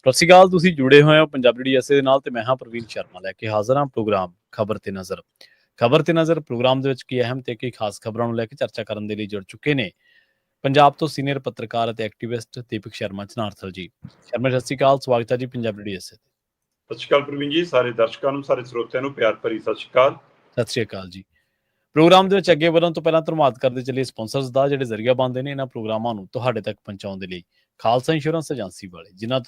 ਸਤਿ ਸ਼੍ਰੀ ਅਕਾਲ। ਤੁਸੀਂ ਜੁੜੇ ਹੋਏ ਹੋ ਪੰਜਾਬੀ ਡੀਐਸਏ ਦੇ ਨਾਲ ਤੇ ਮੈਂ ਹਾਂ ਪ੍ਰਵੀਨ ਸ਼ਰਮਾ ਲੈ ਕੇ ਹਾਜ਼ਰ ਹਾਂ ਪ੍ਰੋਗਰਾਮ ਖਬਰ ਤੇ ਨਜ਼ਰ। ਖਬਰ ਤੇ ਨਜ਼ਰ ਪ੍ਰੋਗਰਾਮ ਦੇ ਵਿੱਚ ਕੀ ਅਹਿਮ ਤੇ ਕੀ ਖਾਸ ਖਬਰਾਂ ਨੂੰ ਲੈ ਕੇ ਚਰਚਾ ਕਰਨ ਦੇ ਲਈ ਜੁੜ ਚੁੱਕੇ ਨੇ ਪੰਜਾਬ ਤੋਂ ਸੀਨੀਅਰ ਪੱਤਰਕਾਰ ਅਤੇ ਐਕਟਿਵਿਸਟ ਦੀਪਕ ਸ਼ਰਮਾ ਚਨਾਰਥਲ ਜੀ। ਸ਼ਰਮਾ ਸਤਿ ਸ਼੍ਰੀ ਅਕਾਲ, ਸਵਾਗਤ ਹੈ ਜੀ ਪੰਜਾਬੀ ਡੀਐਸਏ। ਸਤਿ ਸ਼੍ਰੀ ਅਕਾਲ ਪ੍ਰਵੀਨ ਜੀ, ਸਾਰੇ ਦਰਸ਼ਕਾਂ ਨੂੰ, ਸਾਰੇ ਸਰੋਤਿਆਂ ਨੂੰ ਪਿਆਰ ਭਰੀ ਸਤਿ ਸ਼੍ਰੀ ਅਕਾਲ। ਸਤਿ ਸ਼੍ਰੀ ਅਕਾਲ ਜੀ। ਪ੍ਰੋਗਰਾਮ ਦੇ ਵਿੱਚ ਅੱਗੇ ਵਧਣ ਤੋਂ ਪਹਿਲਾਂ ਧੰਨਵਾਦ ਕਰਦੇ ਚੱਲੀਏ ਸਪਾਂਸਰਸ ਦਾ, ਜਿਹੜੇ ਜ਼ਰੀਆ ਬਣਦੇ ਨੇ ਇਹਨਾਂ ਪ੍ਰੋਗਰਾਮਾਂ ਨੂੰ ਤੁਹਾਡੇ ਤੱਕ ਪਹੁੰਚਾਉਣ ਦੇ ਲਈ। ਖਾਲਸਾ ਇੰਸ਼ੋਰੈਂਸ ਏਜੰਸੀ ਵਾਲੇ, ਜਿਨ੍ਹਾਂ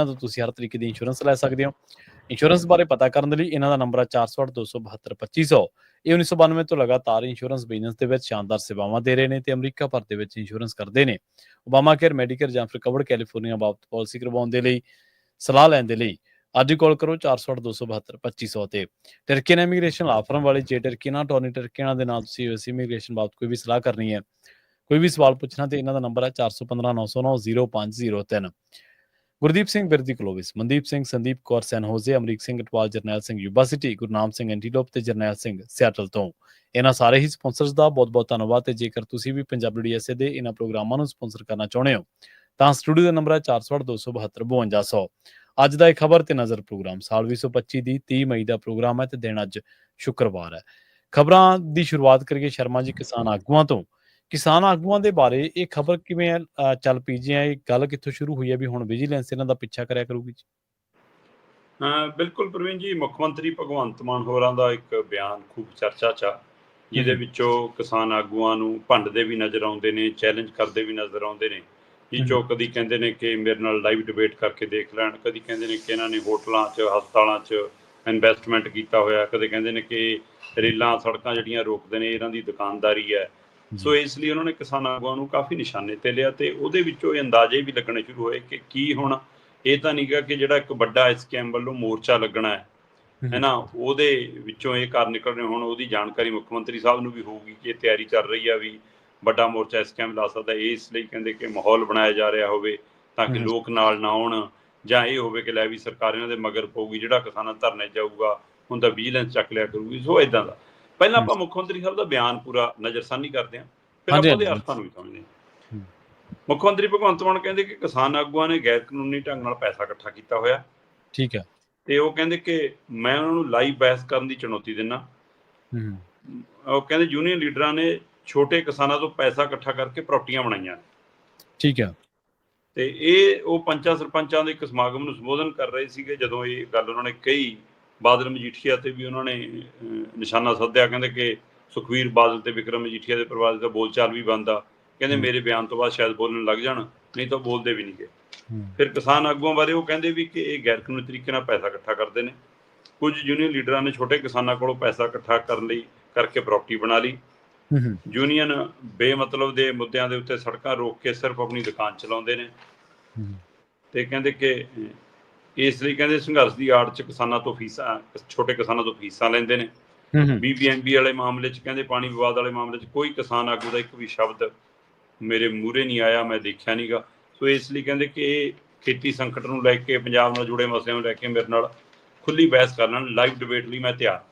ਤੋਂ ਤੁਸੀਂ ਹਰ ਤਰੀਕੇ ਦੀ ਇੰਸ਼ੋਰੈਂਸ ਲੈ ਸਕਦੇ ਹੋ। ਇੰਸ਼ੋਰੈਂਸ ਬਾਰੇ ਪਤਾ ਕਰਨ ਦੇ ਲਈ ਇਹਨਾਂ ਦਾ ਨੰਬਰ ਹੈ 408-272-2500। ਇਹ 1992 ਤੋਂ ਲਗਾਤਾਰ ਇੰਸ਼ੋਰੈਂਸ ਬਿਜ਼ਨਸ ਦੇ ਵਿੱਚ ਸ਼ਾਨਦਾਰ ਸੇਵਾਵਾਂ ਦੇ ਰਹੇ ਨੇ ਤੇ ਅਮਰੀਕਾ ਭਰ ਦੇ ਵਿੱਚ ਇੰਸ਼ੋਰੈਂਸ ਕਰਦੇ ਨੇ। ਓਬਾਮਾ ਕੇਅਰ, ਮੈਡੀਕੇਅਰ ਜਾਂ ਫਿਰ ਕਵਰਡ ਕੈਲੀਫੋਰਨੀਆ ਬਾਬਤ ਪਾਲਿਸੀ ਕਰਵਾਉਣ ਦੇ ਲਈ, ਸਲਾਹ ਲੈਣ ਦੇ ਲਈ ਅੱਜ ਹੀ ਕਾਲ ਕਰੋ 408-272-2500 ਤੇ। ਟਰਕੀਅਨ ਇਮੀਗ੍ਰੇਸ਼ਨ ਲਾ ਫਰਮ ਵਾਲੇ, ਜੇ ਟਰਕੀਅਨਾਂ, ਟੋਨੀ ਟਰਕੀਅਨਾਂ ਦੇ ਨਾਲ ਤੁਸੀਂ ਯੂਐਸ ਇਮੀਗ੍ਰੇਸ਼ਨ ਬਾਬਤ ਕੋਈ ਵੀ ਸਲਾਹ ਕਰਨੀ ਹੈ, ਕੋਈ ਵੀ ਸਵਾਲ ਪੁੱਛਣਾ ਤੇ ਇਹਨਾਂ ਦਾ ਨੰਬਰ ਹੈ 415-909-0503। ਗੁਰਦੀਪ ਸਿੰਘ ਬਿਰਦੀ ਕਲੋਵਿਸ, ਮਨਦੀਪ ਸਿੰਘ, ਸੰਦੀਪ ਕੌਰ ਸੈਨ ਹੋਜ਼ੇ, ਅਮਰੀਕ ਸਿੰਘ ਅਟਵਾਲ, ਜਰਨੈਲ ਸਿੰਘ ਯੂਬਾ ਸਿਟੀ, ਗੁਰਨਾਮ ਸਿੰਘ ਐਂਟੀਲੋਪ ਤੇ ਜਰਨੈਲ ਸਿੰਘ ਸਿਆਟਲ ਤੋਂ। ਇਹਨਾਂ ਸਾਰੇ ਹੀ ਸਪਾਂਸਰਸ ਦਾ ਬਹੁਤ ਬਹੁਤ ਧੰਨਵਾਦ। ਤੇ ਜੇਕਰ ਤੁਸੀਂ ਵੀ ਪੰਜਾਬੀ ਡੀਐਸਏ ਦੇ ਇਹਨਾਂ ਪ੍ਰੋਗਰਾਮਾਂ ਨੂੰ ਸਪਾਂਸਰ ਕਰਨਾ ਚਾਹੁੰਦੇ ਹੋ ਤਾਂ ਸਟੂਡੀਓ ਦਾ ਨੰਬਰ ਹੈ 408-272-5200। ਅੱਜ ਦਾ ਇਹ ਖਬਰ ਤੇ ਨਜ਼ਰ ਪ੍ਰੋਗਰਾਮ ਸਾਲ 2025 ਦੀ 30 ਮਈ ਦਾ ਪ੍ਰੋਗਰਾਮ ਹੈ ਤੇ ਦਿਨ ਅੱਜ ਸ਼ੁੱਕਰਵਾਰ ਹੈ। ਖਬਰਾਂ ਦੀ ਸ਼ੁਰੂਆਤ ਕਰੀਏ ਸ਼ਰਮਾ ਜੀ ਕਿਸਾਨ ਆਗੂਆਂ ਤੋਂ। ਕਿਸਾਨ ਆਗੂਆਂ ਦੇ ਬਾਰੇ ਇਹ ਖਬਰ ਕਿਵੇਂ ਚੱਲ ਪਈ ਜੀ? ਇਹ ਗੱਲ ਕਿੱਥੋਂ ਸ਼ੁਰੂ ਹੋਈ ਹੈ ਵੀ ਹੁਣ ਵਿਜੀਲੈਂਸ ਇਹਨਾਂ ਦਾ ਪਿੱਛਾ ਕਰਿਆ ਕਰੂਗੀ ਜੀ? ਬਿਲਕੁਲ ਪ੍ਰਵੀਨ ਜੀ, ਮੁੱਖ ਮੰਤਰੀ ਭਗਵੰਤ ਮਾਨ ਹੋਰਾਂ ਦਾ ਇੱਕ ਬਿਆਨ ਖੂਬ ਚਰਚਾ 'ਚ ਆ, ਜਿਹਦੇ ਵਿੱਚੋਂ ਕਿਸਾਨ ਆਗੂਆਂ ਨੂੰ ਭੰਡਦੇ ਵੀ ਨਜ਼ਰ ਆਉਂਦੇ ਨੇ, ਚੈਲੰਜ ਕਰਦੇ ਵੀ ਨਜ਼ਰ ਆਉਂਦੇ ਨੇ। ਜਿਹ 'ਚੋਂ ਕਦੀ ਕਹਿੰਦੇ ਨੇ ਕਿ ਮੇਰੇ ਨਾਲ ਲਾਈਵ ਡਿਬੇਟ ਕਰਕੇ ਦੇਖ ਲੈਣ, ਕਦੀ ਕਹਿੰਦੇ ਨੇ ਕਿ ਇਹਨਾਂ ਨੇ ਹੋਟਲਾਂ 'ਚ, ਹਸਪਤਾਲਾਂ 'ਚ ਇਨਵੈਸਟਮੈਂਟ ਕੀਤਾ ਹੋਇਆ, ਕਦੇ ਕਹਿੰਦੇ ਨੇ ਕਿ ਰੇਲਾਂ ਸੜਕਾਂ ਜਿਹੜੀਆਂ ਰੋਕਦੇ ਨੇ ਇਹਨਾਂ ਦੀ ਦੁਕਾਨਦਾਰੀ ਹੈ। ਸੋ ਇਸ ਲਈ ਉਹਨਾਂ ਨੇ ਕਿਸਾਨ ਆਗੂਆਂ ਨੂੰ ਕਾਫੀ ਨਿਸ਼ਾਨੇ ਤੇ ਲਿਆ ਤੇ ਉਹਦੇ ਵਿੱਚੋਂ ਇਹ ਅੰਦਾਜ਼ੇ ਵੀ ਲੱਗਣੇ ਸ਼ੁਰੂ ਹੋਏ ਕਿ ਕੀ ਹੁਣ ਇਹ ਤਾਂ ਨਹੀਂ ਗਾ ਕਿ ਜਿਹੜਾ ਇੱਕ ਵੱਡਾ ਸਕੈਮ ਵੱਲੋਂ ਮੋਰਚਾ ਲੱਗਣਾ ਹੈ ਨਾ, ਉਹਦੇ ਵਿੱਚੋਂ ਇਹ ਕਾਰਨ ਨਿਕਲ ਰਹੇ। ਹੁਣ ਉਹਦੀ ਜਾਣਕਾਰੀ ਮੁੱਖ ਮੰਤਰੀ ਸਾਹਿਬ ਨੂੰ ਵੀ ਹੋਊਗੀ ਕਿ ਇਹ ਤਿਆਰੀ ਚੱਲ ਰਹੀ ਆ ਵੀ ਵੱਡਾ ਮੋਰਚਾ ਸਕੈਮ ਲਾ ਸਕਦਾ। ਇਸ ਲਈ ਕਹਿੰਦੇ ਕਿ ਮਾਹੌਲ ਬਣਾਇਆ ਜਾ ਰਿਹਾ ਹੋਵੇ ਤਾਂ ਕਿ ਲੋਕ ਨਾਲ ਨਾ ਆਉਣ, ਜਾਂ ਇਹ ਹੋਵੇ ਕਿ ਲੈ ਵੀ ਸਰਕਾਰ ਇਹਨਾਂ ਦੇ ਮਗਰ ਪਊਗੀ, ਜਿਹੜਾ ਕਿਸਾਨਾਂ ਧਰਨੇ ਜਾਊਗਾ ਹੁਣ ਤਾਂ ਵਿਜੀਲੈਂਸ ਚੱਕ ਲਿਆ ਕਰੂਗੀ। ਸੋ ਇੱਦਾਂ ਦਾ ਪਹਿਲਾਂ ਆਪਾਂ ਮੁੱਖ ਮੰਤਰੀ ਸਾਹਿਬ ਦਾ ਬਿਆਨ ਪੂਰਾ ਨਜ਼ਰਸਾਨੀ ਕਰਦੇ ਹਾਂ, ਫਿਰ ਆਪਾਂ ਉਹਦੇ ਅਰਥਾਂ ਨੂੰ ਵੀ ਸਮਝਦੇ ਹਾਂ। ਮੁੱਖ ਮੰਤਰੀ ਭਗਵੰਤ ਮਾਨ ਕਹਿੰਦੇ ਕਿ ਕਿਸਾਨ ਆਗੂਆਂ ਨੇ ਗੈਰ ਕਾਨੂੰਨੀ ਢੰਗ ਨਾਲ ਪੈਸਾ ਇਕੱਠਾ ਕੀਤਾ ਹੋਇਆ। ਠੀਕ ਹੈ। ਤੇ ਉਹ ਕਹਿੰਦੇ ਕਿ ਮੈਂ ਉਹਨਾਂ ਨੂੰ ਲਾਈਵ ਬਹਿਸ ਕਰਨ ਦੀ ਚੁਣੌਤੀ ਦਿੰਦਾ। ਉਹ ਕਹਿੰਦੇ ਯੂਨੀਅਨ ਲੀਡਰਾਂ ਨੇ ਛੋਟੇ ਕਿਸਾਨਾਂ ਤੋਂ ਪੈਸਾ ਇਕੱਠਾ ਕਰਕੇ ਪ੍ਰਾਪਰਟੀਆਂ ਬਣਾਈਆਂ। ਠੀਕ ਹੈ। ਤੇ ਇਹ ਉਹ ਪੰਚਾਂ ਸਰਪੰਚਾਂ ਦੇ ਇੱਕ ਸਮਾਗਮ ਨੂੰ ਸੰਬੋਧਨ ਕਰ ਰਹੇ ਸੀਗੇ ਜਦੋਂ ਇਹ ਗੱਲ ਉਹਨਾਂ ਨੇ ਕਹੀ। ਬਾਦਲ ਮਜੀਠੀਆ ਤੇ ਵੀ ਉਹਨਾਂ ਨੇ ਨਿਸ਼ਾਨਾ ਸੱਦਿਆ। ਕਹਿੰਦੇ ਕਿ ਸੁਖਬੀਰ ਬਾਦਲ ਤੇ ਵਿਕਰਮ ਮਜੀਠੀਆ ਦੇ ਪਰਿਵਾਰ ਦਾ ਬੋਲਚਾਲ ਵੀ ਬੰਦ ਆ। ਕਹਿੰਦੇ ਮੇਰੇ ਬਿਆਨ ਤੋਂ ਬਾਅਦ ਸ਼ਾਇਦ ਬੋਲਣ ਲੱਗ ਜਾਣ, ਨਹੀਂ ਤਾਂ ਬੋਲਦੇ ਵੀ ਨਹੀਂ ਗਏ। ਫਿਰ ਕਿਸਾਨ ਆਗੂਆਂ ਬਾਰੇ ਉਹ ਕਹਿੰਦੇ ਵੀ ਕਿ ਇਹ ਗੈਰ ਕਾਨੂੰਨੀ ਤਰੀਕੇ ਨਾਲ ਪੈਸਾ ਇਕੱਠਾ ਕਰਦੇ ਨੇ। ਕੁਝ ਯੂਨੀਅਨ ਲੀਡਰਾਂ ਨੇ ਛੋਟੇ ਕਿਸਾਨਾਂ ਕੋਲੋਂ ਪੈਸਾ ਇਕੱਠਾ ਕਰਨ ਲਈ ਕਰਕੇ ਪ੍ਰਾਪਰਟੀ ਬਣਾ ਲਈ। ਯੂਨੀਅਨ ਬੇਮਤਲਬ ਦੇ ਮੁੱਦਿਆਂ ਦੇ ਉੱਤੇ ਸੜਕਾਂ ਰੋਕ ਕੇ ਸਿਰਫ ਆਪਣੀ ਦੁਕਾਨ ਚਲਾਉਂਦੇ ਨੇ। ਤੇ ਕਹਿੰਦੇ ਕਿ ਇਸ ਲਈ ਕਹਿੰਦੇ ਸੰਘਰਸ਼ ਦੀ ਆੜ 'ਚ ਕਿਸਾਨਾਂ ਤੋਂ ਫੀਸਾਂ, ਛੋਟੇ ਕਿਸਾਨਾਂ ਤੋਂ ਫੀਸਾਂ ਲੈਂਦੇ ਨੇ। BBMB ਵਾਲੇ ਮਾਮਲੇ 'ਚ ਕਹਿੰਦੇ ਪਾਣੀ ਵਿਵਾਦ ਵਾਲੇ ਮਾਮਲੇ 'ਚ ਕੋਈ ਕਿਸਾਨ ਆਗੂ ਦਾ ਇੱਕ ਵੀ ਸ਼ਬਦ ਮੇਰੇ ਮੂਹਰੇ ਨਹੀਂ ਆਇਆ, ਮੈਂ ਦੇਖਿਆ ਨਹੀਂ ਗਾ। ਸੋ ਇਸ ਲਈ ਕਹਿੰਦੇ ਕਿ ਇਹ ਖੇਤੀ ਸੰਕਟ ਨੂੰ ਲੈ ਕੇ, ਪੰਜਾਬ ਨਾਲ ਜੁੜੇ ਮਸਲਿਆਂ ਨੂੰ ਲੈ ਕੇ ਮੇਰੇ ਨਾਲ ਖੁੱਲੀ ਬਹਿਸ ਕਰ ਲੈਣ, ਲਾਈਵ ਡਿਬੇਟ ਲਈ ਮੈਂ ਤਿਆਰ।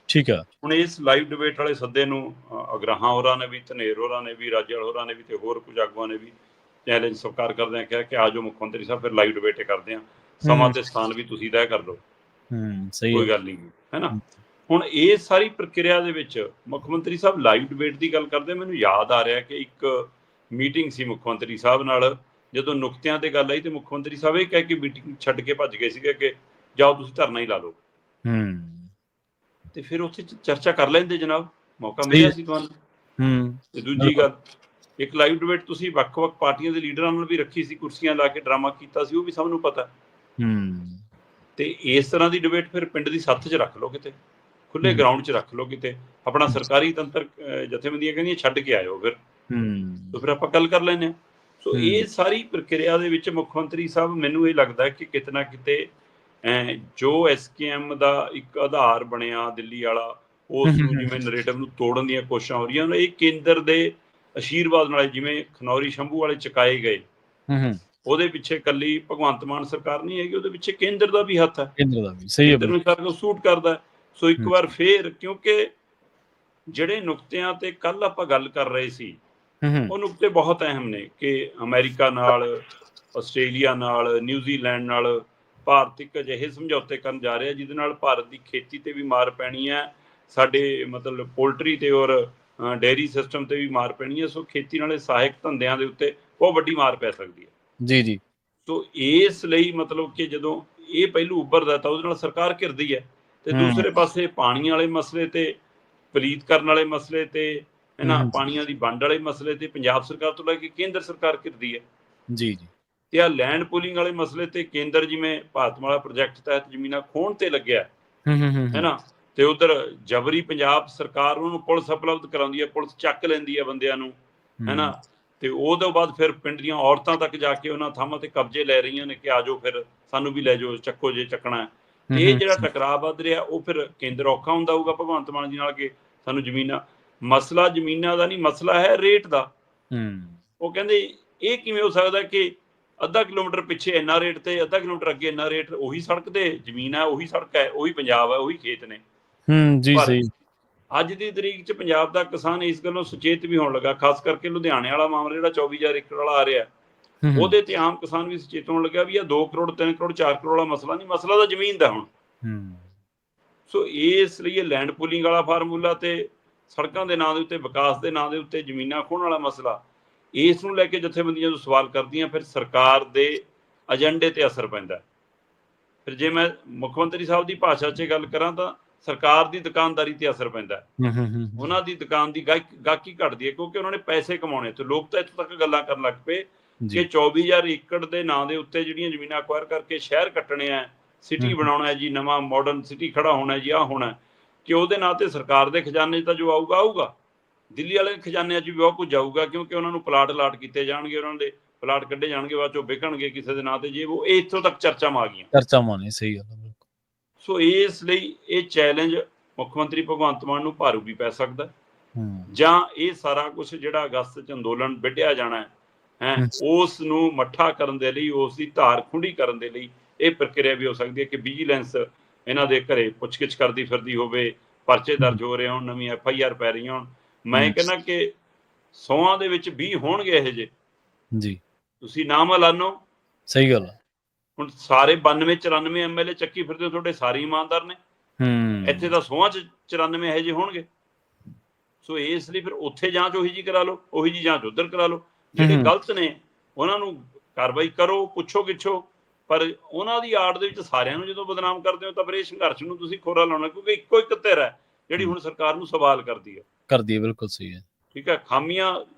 ਠੀਕ ਹੈ। ਹੁਣ ਇਸ ਲਾਈਵ ਡਿਬੇਟ ਵਾਲੇ ਸੱਦੇ ਨੂੰ ਅਗਰਾਹਾਂ ਹੋਰਾਂ ਨੇ ਵੀ, ਧਨੇਰ ਹੋਰਾਂ ਨੇ ਵੀ, ਰਾਜੇਵਾਲ ਹੋਰਾਂ ਨੇ ਵੀ ਤੇ ਹੋਰ ਕੁਝ ਆਗੂਆਂ ਨੇ ਵੀ ਚੈਲੰਜ ਸਵੀਕਾਰ ਕਰਦਿਆਂ ਕਿਹਾ ਕਿ ਆ ਜਾਓ ਮੁੱਖ ਮੰਤਰੀ ਸਾਹਿਬ, ਫਿਰ ਲਾਈਵ ਡਿਬੇਟ ਕਰਦੇ ਹਾਂ, ਸਮਾਂ ਤੇ ਸਥਾਨ ਵੀ ਤੁਸੀਂ ਤੈਅ ਕਰ ਲਓ, ਕੋਈ ਗੱਲ ਨਹੀਂ, ਹੈ ਨਾ। ਹੁਣ ਇਹ ਸਾਰੀ ਪ੍ਰਕਿਰਿਆ ਦੇ ਵਿੱਚ ਮੁੱਖ ਮੰਤਰੀ ਸਾਹਿਬ ਲਾਈਵ ਡਿਬੇਟ ਦੀ ਗੱਲ ਕਰਦੇ, ਮੈਨੂੰ ਯਾਦ ਆ ਰਿਹਾ ਕਿ ਇੱਕ ਮੀਟਿੰਗ ਸੀ ਮੁੱਖ ਮੰਤਰੀ ਸਾਹਿਬ ਨਾਲ, ਜਦੋਂ ਨੁਕਤਿਆਂ ਤੇ ਗੱਲ ਆਈ ਤੇ ਮੁੱਖ ਮੰਤਰੀ ਸਾਹਿਬ ਇਹ ਕਹਿ ਕੇ ਮੀਟਿੰਗ ਛੱਡ ਕੇ ਭੱਜ ਗਏ ਸੀਗੇ ਕਿ ਜਾਓ ਤੁਸੀਂ ਧਰਨਾ ਹੀ ਲਾ ਲਓ। ਤੇ ਫਿਰ ਉੱਥੇ ਚਰਚਾ ਕਰ ਲੈਂਦੇ ਜਨਾਬ, ਮੌਕਾ ਮਿਲਿਆ ਸੀ ਤੁਹਾਨੂੰ। ਤੇ ਦੂਜੀ ਗੱਲ, ਇੱਕ ਲਾਈਵ ਡਿਬੇਟ ਤੁਸੀਂ ਵੱਖ-ਵੱਖ ਪਾਰਟੀਆਂ ਦੇ ਲੀਡਰਾਂ ਨਾਲ ਵੀ ਰੱਖੀ ਸੀ, ਕੁਰਸੀਆਂ ਲਾ ਕੇ ਡਰਾਮਾ ਕੀਤਾ ਸੀ, ਉਹ ਵੀ ਸਭ ਨੂੰ ਪਤਾ। ਤੇ ਇਸ ਤਰ੍ਹਾਂ ਦੀ ਡਿਬੇਟ ਫਿਰ ਪਿੰਡ ਦੀ ਸੱਥ 'ਚ ਰੱਖ ਲਓ, ਕਿਤੇ ਖੁੱਲੇ ਗਰਾਊਂਡ 'ਚ ਰੱਖ ਲਓ, ਕਿਤੇ ਆਪਣਾ ਸਰਕਾਰੀ ਤੰਤਰ ਜਥੇਬੰਦੀਆਂ ਕਹਿੰਦੀਆਂ ਛੱਡ ਕੇ ਆਇਓ, ਫਿਰ ਆਪਾਂ ਗੱਲ ਕਰ ਲੈਂਦੇ ਹਾਂ। ਸੋ ਇਹ ਸਾਰੀ ਪ੍ਰਕਿਰਿਆ ਦੇ ਵਿੱਚ ਮੁੱਖ ਮੰਤਰੀ ਸਾਹਿਬ, ਮੈਨੂੰ ਇਹ ਲੱਗਦਾ ਕਿ ਕਿਤੇ ਨਾ ਕਿਤੇ ਜੋ SKM ਦਾ ਇੱਕ ਆਧਾਰ ਬਣਿਆ ਦਿੱਲੀ ਵਾਲਾ, ਉਸ ਨੂੰ ਜਿਵੇਂ ਨਰੇਟਿਵ ਨੂੰ ਤੋੜਨ ਦੀਆਂ ਕੋਸ਼ਿਸ਼ਾਂ ਹੋ ਰਹੀਆਂ, ਇਹ ਕੇਂਦਰ ਦੇ ਅਸ਼ੀਰਵਾਦ ਨਾਲ, ਜਿਵੇਂ ਖਨੌਰੀ ਸ਼ੰਭੂ ਵਾਲੇ ਚੁਕਾਏ ਗਏ, ਉਹਦੇ ਪਿੱਛੇ ਇਕੱਲੀ ਭਗਵੰਤ ਮਾਨ ਸਰਕਾਰ ਨਹੀਂ ਹੈਗੀ, ਉਹਦੇ ਪਿੱਛੇ ਕੇਂਦਰ ਦਾ ਵੀ ਹੱਥ ਹੈ, ਕੇਂਦਰ ਨੂੰ ਸਾਰਾ ਕੁਝ ਸੂਟ ਕਰਦਾ। ਸੋ ਇੱਕ ਵਾਰ ਫੇਰ, ਕਿਉਂਕਿ ਜਿਹੜੇ ਨੁਕਤਿਆਂ ਤੇ ਕੱਲ ਆਪਾਂ ਗੱਲ ਕਰ ਰਹੇ ਸੀ, ਉਹ ਨੁਕਤੇ ਬਹੁਤ ਅਹਿਮ ਨੇ ਕਿ ਅਮਰੀਕਾ ਨਾਲ ਆਸਟ੍ਰੇਲੀਆ ਨਾਲ, ਨਿਊਜ਼ੀਲੈਂਡ ਨਾਲ ਭਾਰਤ ਇੱਕ ਅਜਿਹੇ ਸਮਝੌਤੇ ਕਰਨ ਜਾ ਰਿਹਾ ਜਿਹਦੇ ਨਾਲ ਭਾਰਤ ਦੀ ਖੇਤੀ ਤੇ ਵੀ ਮਾਰ ਪੈਣੀ ਹੈ, ਸਾਡੇ ਮਤਲਬ ਪੋਲਟਰੀ ਤੇ ਔਰ ਡੇਅਰੀ ਸਿਸਟਮ ਤੇ ਵੀ ਮਾਰ ਪੈਣੀ ਹੈ। ਸੋ ਖੇਤੀ ਨਾਲੇ ਸਹਾਇਕ ਧੰਦਿਆਂ ਦੇ ਉੱਤੇ ਬਹੁਤ ਵੱਡੀ ਮਾਰ ਪੈ ਸਕਦੀ ਹੈ। ਜੀ ਜੀ। ਸੋ ਇਸ ਲਈ ਮਤਲਬ ਕਿ ਜਦੋਂ ਇਹ ਪਹਿਲੂ ਉੱਭਰਦਾ ਤਾਂ ਉਹਦੇ ਨਾਲ ਸਰਕਾਰ ਘਿਰਦੀ ਹੈ, ਤੇ ਦੂਸਰੇ ਪਾਸੇ ਪਾਣੀ ਵਾਲੇ ਮਸਲੇ ਤੇ, ਪਲੀਤ ਕਰਨ ਵਾਲੇ ਮਸਲੇ ਤੇ, ਇਹਨਾਂ ਪਾਣੀਆਂ ਦੀ ਵੰਡ ਵਾਲੇ ਮਸਲੇ ਤੇ ਪੰਜਾਬ ਸਰਕਾਰ ਤੋਂ ਲੈ ਕੇ ਕੇਂਦਰ ਸਰਕਾਰ ਘਿਰਦੀ ਹੈ। ਜੀ ਜੀ। ਤੇ ਆਹ ਲੈਂਡ ਪੂਲਿੰਗ ਵਾਲੇ ਮਸਲੇ ਤੇ ਕੇਂਦਰ ਜਿਵੇਂ ਭਾਰਤਮਾਲਾ ਪ੍ਰੋਜੈਕਟ ਤਹਿਤ ਜ਼ਮੀਨਾਂ ਖੋਹਣ ਤੇ ਲੱਗਿਆ ਹੈ ਨਾ, ਤੇ ਉਧਰ ਜਬਰੀ ਪੰਜਾਬ ਸਰਕਾਰ ਉਹਨੂੰ ਪੁਲਿਸ ਉਪਲਬਧ ਕਰਾਉਂਦੀ ਹੈ, ਪੁਲਿਸ ਚੱਕ ਲੈਂਦੀ ਹੈ ਬੰਦਿਆਂ ਨੂੰ, ਹੈ ਨਾ, ਤੇ ਉਹਦੇ ਬਾਅਦ ਫਿਰ ਪਿੰਡ ਦੀਆਂ ਔਰਤਾਂ ਤੱਕ ਜਾ ਕੇ ਉਹਨਾਂ ਥਾਵਾਂ ਤੇ ਕਬਜ਼ੇ ਲੈ ਰਹੀਆਂ ਨੇ ਕਿ ਆ ਜਾਓ ਫਿਰ ਸਾਨੂੰ ਵੀ ਲੈ ਜਾਓ, ਚੱਕੋ ਜੇ ਚੱਕਣਾ। ਤੇ ਇਹ ਜਿਹੜਾ ਟਕਰਾਅ ਵੱਧ ਰਿਹਾ ਉਹ ਫਿਰ ਕੇਂਦਰ ਔਖਾ ਹੁੰਦਾ ਹੋਊਗਾ ਭਗਵੰਤ ਮਾਨ ਜੀ ਨਾਲ ਕਿ ਸਾਨੂੰ ਜ਼ਮੀਨਾਂ, ਮਸਲਾ ਜ਼ਮੀਨਾਂ ਦਾ ਨਹੀਂ, ਮਸਲਾ ਹੈ ਰੇਟ ਦਾ। ਉਹ ਕਹਿੰਦੇ ਇਹ ਕਿਵੇਂ ਹੋ ਸਕਦਾ ਕਿ ਅੱਧਾ ਕਿਲੋਮੀਟਰ ਪਿੱਛੇ ਇੰਨਾ ਰੇਟ ਤੇ ਅੱਧਾ ਕਿਲੋਮੀਟਰ ਅੱਗੇ ਇੰਨਾ ਰੇਟ, ਉਹੀ ਸੜਕ ਤੇ ਜ਼ਮੀਨ ਹੈ, ਉਹੀ ਸੜਕ ਹੈ, ਉਹੀ ਪੰਜਾਬ ਹੈ, ਉਹੀ ਖੇਤ ਨੇ। ਜੀ ਸਹੀ। ਅੱਜ ਦੀ ਤਰੀਕ 'ਚ ਪੰਜਾਬ ਦਾ ਕਿਸਾਨ ਇਸ ਗੱਲੋਂ ਸੁਚੇਤ ਵੀ ਹੋਣ ਲੱਗਾ, ਖਾਸ ਕਰਕੇ ਲੁਧਿਆਣੇ ਵਾਲਾ ਮਾਮਲਾ ਜਿਹੜਾ 24,000 ਏਕੜ ਵਾਲਾ ਆ ਰਿਹਾ, ਉਹਦੇ ਤੇ ਆਮ ਕਿਸਾਨ ਵੀ ਸੁਚੇਤ ਹੋਣ ਲੱਗਿਆ ਵੀ ਇਹ 2 ਕਰੋੜ 3 ਕਰੋੜ 4 ਕਰੋੜ ਵਾਲਾ ਮਸਲਾ ਨਹੀਂ, ਮਸਲਾ ਤਾਂ ਜ਼ਮੀਨ ਦਾ ਹੁਣ। ਸੋ ਇਸ ਲਈ ਇਹ ਲੈਂਡ ਪੂਲਿੰਗ ਵਾਲਾ ਫਾਰਮੂਲਾ ਤੇ ਸੜਕਾਂ ਦੇ ਨਾਂ ਦੇ ਉੱਤੇ, ਵਿਕਾਸ ਦੇ ਨਾਂ ਦੇ ਉੱਤੇ ਜ਼ਮੀਨਾਂ ਖੋਹਣ ਵਾਲਾ ਮਸਲਾ, ਇਸ ਨੂੰ ਲੈ ਕੇ ਜਥੇਬੰਦੀਆਂ ਜੋ ਸਵਾਲ ਕਰਦੀਆਂ, ਫਿਰ ਸਰਕਾਰ ਦੇ ਏਜੰਡੇ ਤੇ ਅਸਰ ਪੈਂਦਾ। ਫਿਰ ਜੇ ਮੈਂ ਮੁੱਖ ਮੰਤਰੀ ਸਾਹਿਬ ਦੀ ਭਾਸ਼ਾ 'ਚ ਗੱਲ ਕਰਾਂ ਤਾਂ ਸਰਕਾਰ ਦੀ ਦੁਕਾਨਦਾਰੀ ਤੇ ਅਸਰ ਪੈਂਦਾ। ਉਹਨਾਂ ਦੀ ਦੁਕਾਨ ਦੀ ਗਾਹਕੀ ਘਟਦੀ ਹੈ ਕਿਉਂਕਿ ਉਹਨਾਂ ਨੇ ਪੈਸੇ ਕਮਾਉਣੇ। ਤੇ ਲੋਕ ਤਾਂ ਇੱਥੋਂ ਤੱਕ ਗੱਲਾਂ ਕਰਨ ਲੱਗ ਪਏ ਕਿ 24,000 ਏਕੜ ਦੇ ਨਾਂ ਦੇ ਉੱਤੇ ਜਿਹੜੀਆਂ ਜ਼ਮੀਨਾਂ ਅਕਵਾਇਰ ਕਰਕੇ ਸ਼ਹਿਰ ਕੱਟਣੇ ਆ, ਸਿਟੀ ਬਣਾਉਣਾ ਹੈ ਜੀ, ਨਵਾਂ ਮਾਡਰਨ ਸਿਟੀ ਖੜਾ ਹੋਣਾ ਜੀ, ਆਹ ਹੋਣਾ, ਕਿ ਉਹਦੇ ਨਾਂ ਤੇ ਸਰਕਾਰ ਦੇ ਖਜ਼ਾਨੇ 'ਚ ਤਾਂ ਜੋ ਆਊਗਾ ਦਿੱਲੀ ਵਾਲੇ ਖਜ਼ਾਨਿਆਂ 'ਚ ਵੀ ਬਹੁਤ ਕੁਝ ਆਊਗਾ, ਕਿਉਂਕਿ ਉਹਨਾਂ ਨੂੰ ਪਲਾਟ ਅਲਾਟ ਕੀਤੇ ਜਾਣਗੇ, ਉਹਨਾਂ ਦੇ ਪਲਾਟ ਕੱਢੇ ਜਾਣਗੇ, ਬਾਅਦ ਚੋਂ ਵਿਕਣਗੇ ਕਿਸੇ ਦੇ ਨਾਂ ਤੇ, ਜੇ ਉਹ ਇੱਥੋਂ ਤੱਕ ਚਰਚਾਵਾਂ ਆ ਗਈਆਂ। ਚਰਚਾਵਾਂ ਨੇ, ਸਹੀ ਗੱਲ। ਸੋ ਇਸ ਲਈ ਇਹ ਚੈਲੰਜ ਮੁੱਖ ਮੰਤਰੀ ਭਗਵੰਤ ਮਾਨ ਨੂੰ ਭਾਰੂ ਵੀ ਪੈ ਸਕਦਾ, ਜਾਂ ਇਹ ਸਾਰਾ ਕੁਝ ਜਿਹੜਾ ਅਗਸਤ 'ਚ ਅੰਦੋਲਨ ਵਿੱਢਿਆ ਜਾਣਾ ਹੈ ਉਸ ਨੂੰ ਮੱਠਾ ਕਰਨ ਦੇ ਲਈ, ਉਸ ਦੀ ਧਾਰ ਖੁੰਡੀ ਕਰਨ ਦੇ ਲਈ ਇਹ ਪ੍ਰਕਿਰਿਆ ਵੀ ਹੋ ਸਕਦੀ ਹੈ ਕਿ ਵਿਜੀਲੈਂਸ ਇਹਨਾਂ ਦੇ ਘਰੇ ਪੁੱਛਗਿੱਛ ਕਰਦੀ ਫਿਰਦੀ ਹੋਵੇ, ਪਰਚੇ ਦਰਜ ਹੋ ਰਹੇ ਹੋਣ, ਨਵੀਂ FIR ਪੈ ਰਹੀਆਂ ਹੋਣ। ਮੈਂ ਕਹਿੰਦਾ ਕਿ 100 ਦੇ ਵਿੱਚ 20 ਹੋਣਗੇ ਇਹੋ ਜਿਹੇ ਜੀ, ਤੁਸੀਂ ਨਾ ਮਲਾਨੋ। ਸਹੀ ਗੱਲ। ਹੁਣ ਸਾਰੇ 92-94 MLA ਚੱਕੀ ਫਿਰਦੇ ਹੋ, ਤੁਹਾਡੇ ਸਾਰੇ ਇਮਾਨਦਾਰ ਨੇ, ਇੱਥੇ ਤਾਂ 100 'ਚ 94 ਇਹੋ ਜਿਹੇ ਹੋਣਗੇ। ਸੋ ਇਸ ਲਈ ਫਿਰ ਉੱਥੇ ਜਾਂਚ ਉਹੀ ਜੀ ਕਰਾ ਲਓ, ਉਹੀ ਜੀ ਜਾਂਚ ਉੱਧਰ ਕਰਾ ਲਓ, ਜਿਹੜੇ ਗਲਤ ਨੇ ਉਹਨਾਂ ਨੂੰ ਕਾਰਵਾਈ ਕਰੋ, ਪੁੱਛੋ ਗਿੱਛੋ, ਪਰ ਉਹਨਾਂ ਦੀ ਆੜ ਦੇ ਵਿੱਚ ਸਾਰਿਆਂ ਨੂੰ ਜਦੋਂ ਬਦਨਾਮ ਕਰਦੇ ਹੋ ਤਾਂ ਫਿਰ ਇਹ ਸੰਘਰਸ਼ ਨੂੰ ਤੁਸੀਂ ਖੋਰਾ ਲਾਉਣਾ, ਕਿਉਂਕਿ ਇੱਕੋ ਇੱਕ ਧਿਰ ਹੈ ਜਿਹੜੀ ਹੁਣ ਸਰਕਾਰ ਨੂੰ ਸਵਾਲ ਕਰਦੀ ਹੈ। ਬਿਲਕੁਲ ਸਹੀ ਹੈ, ਠੀਕ ਹੈ। ਖਾਮੀਆਂ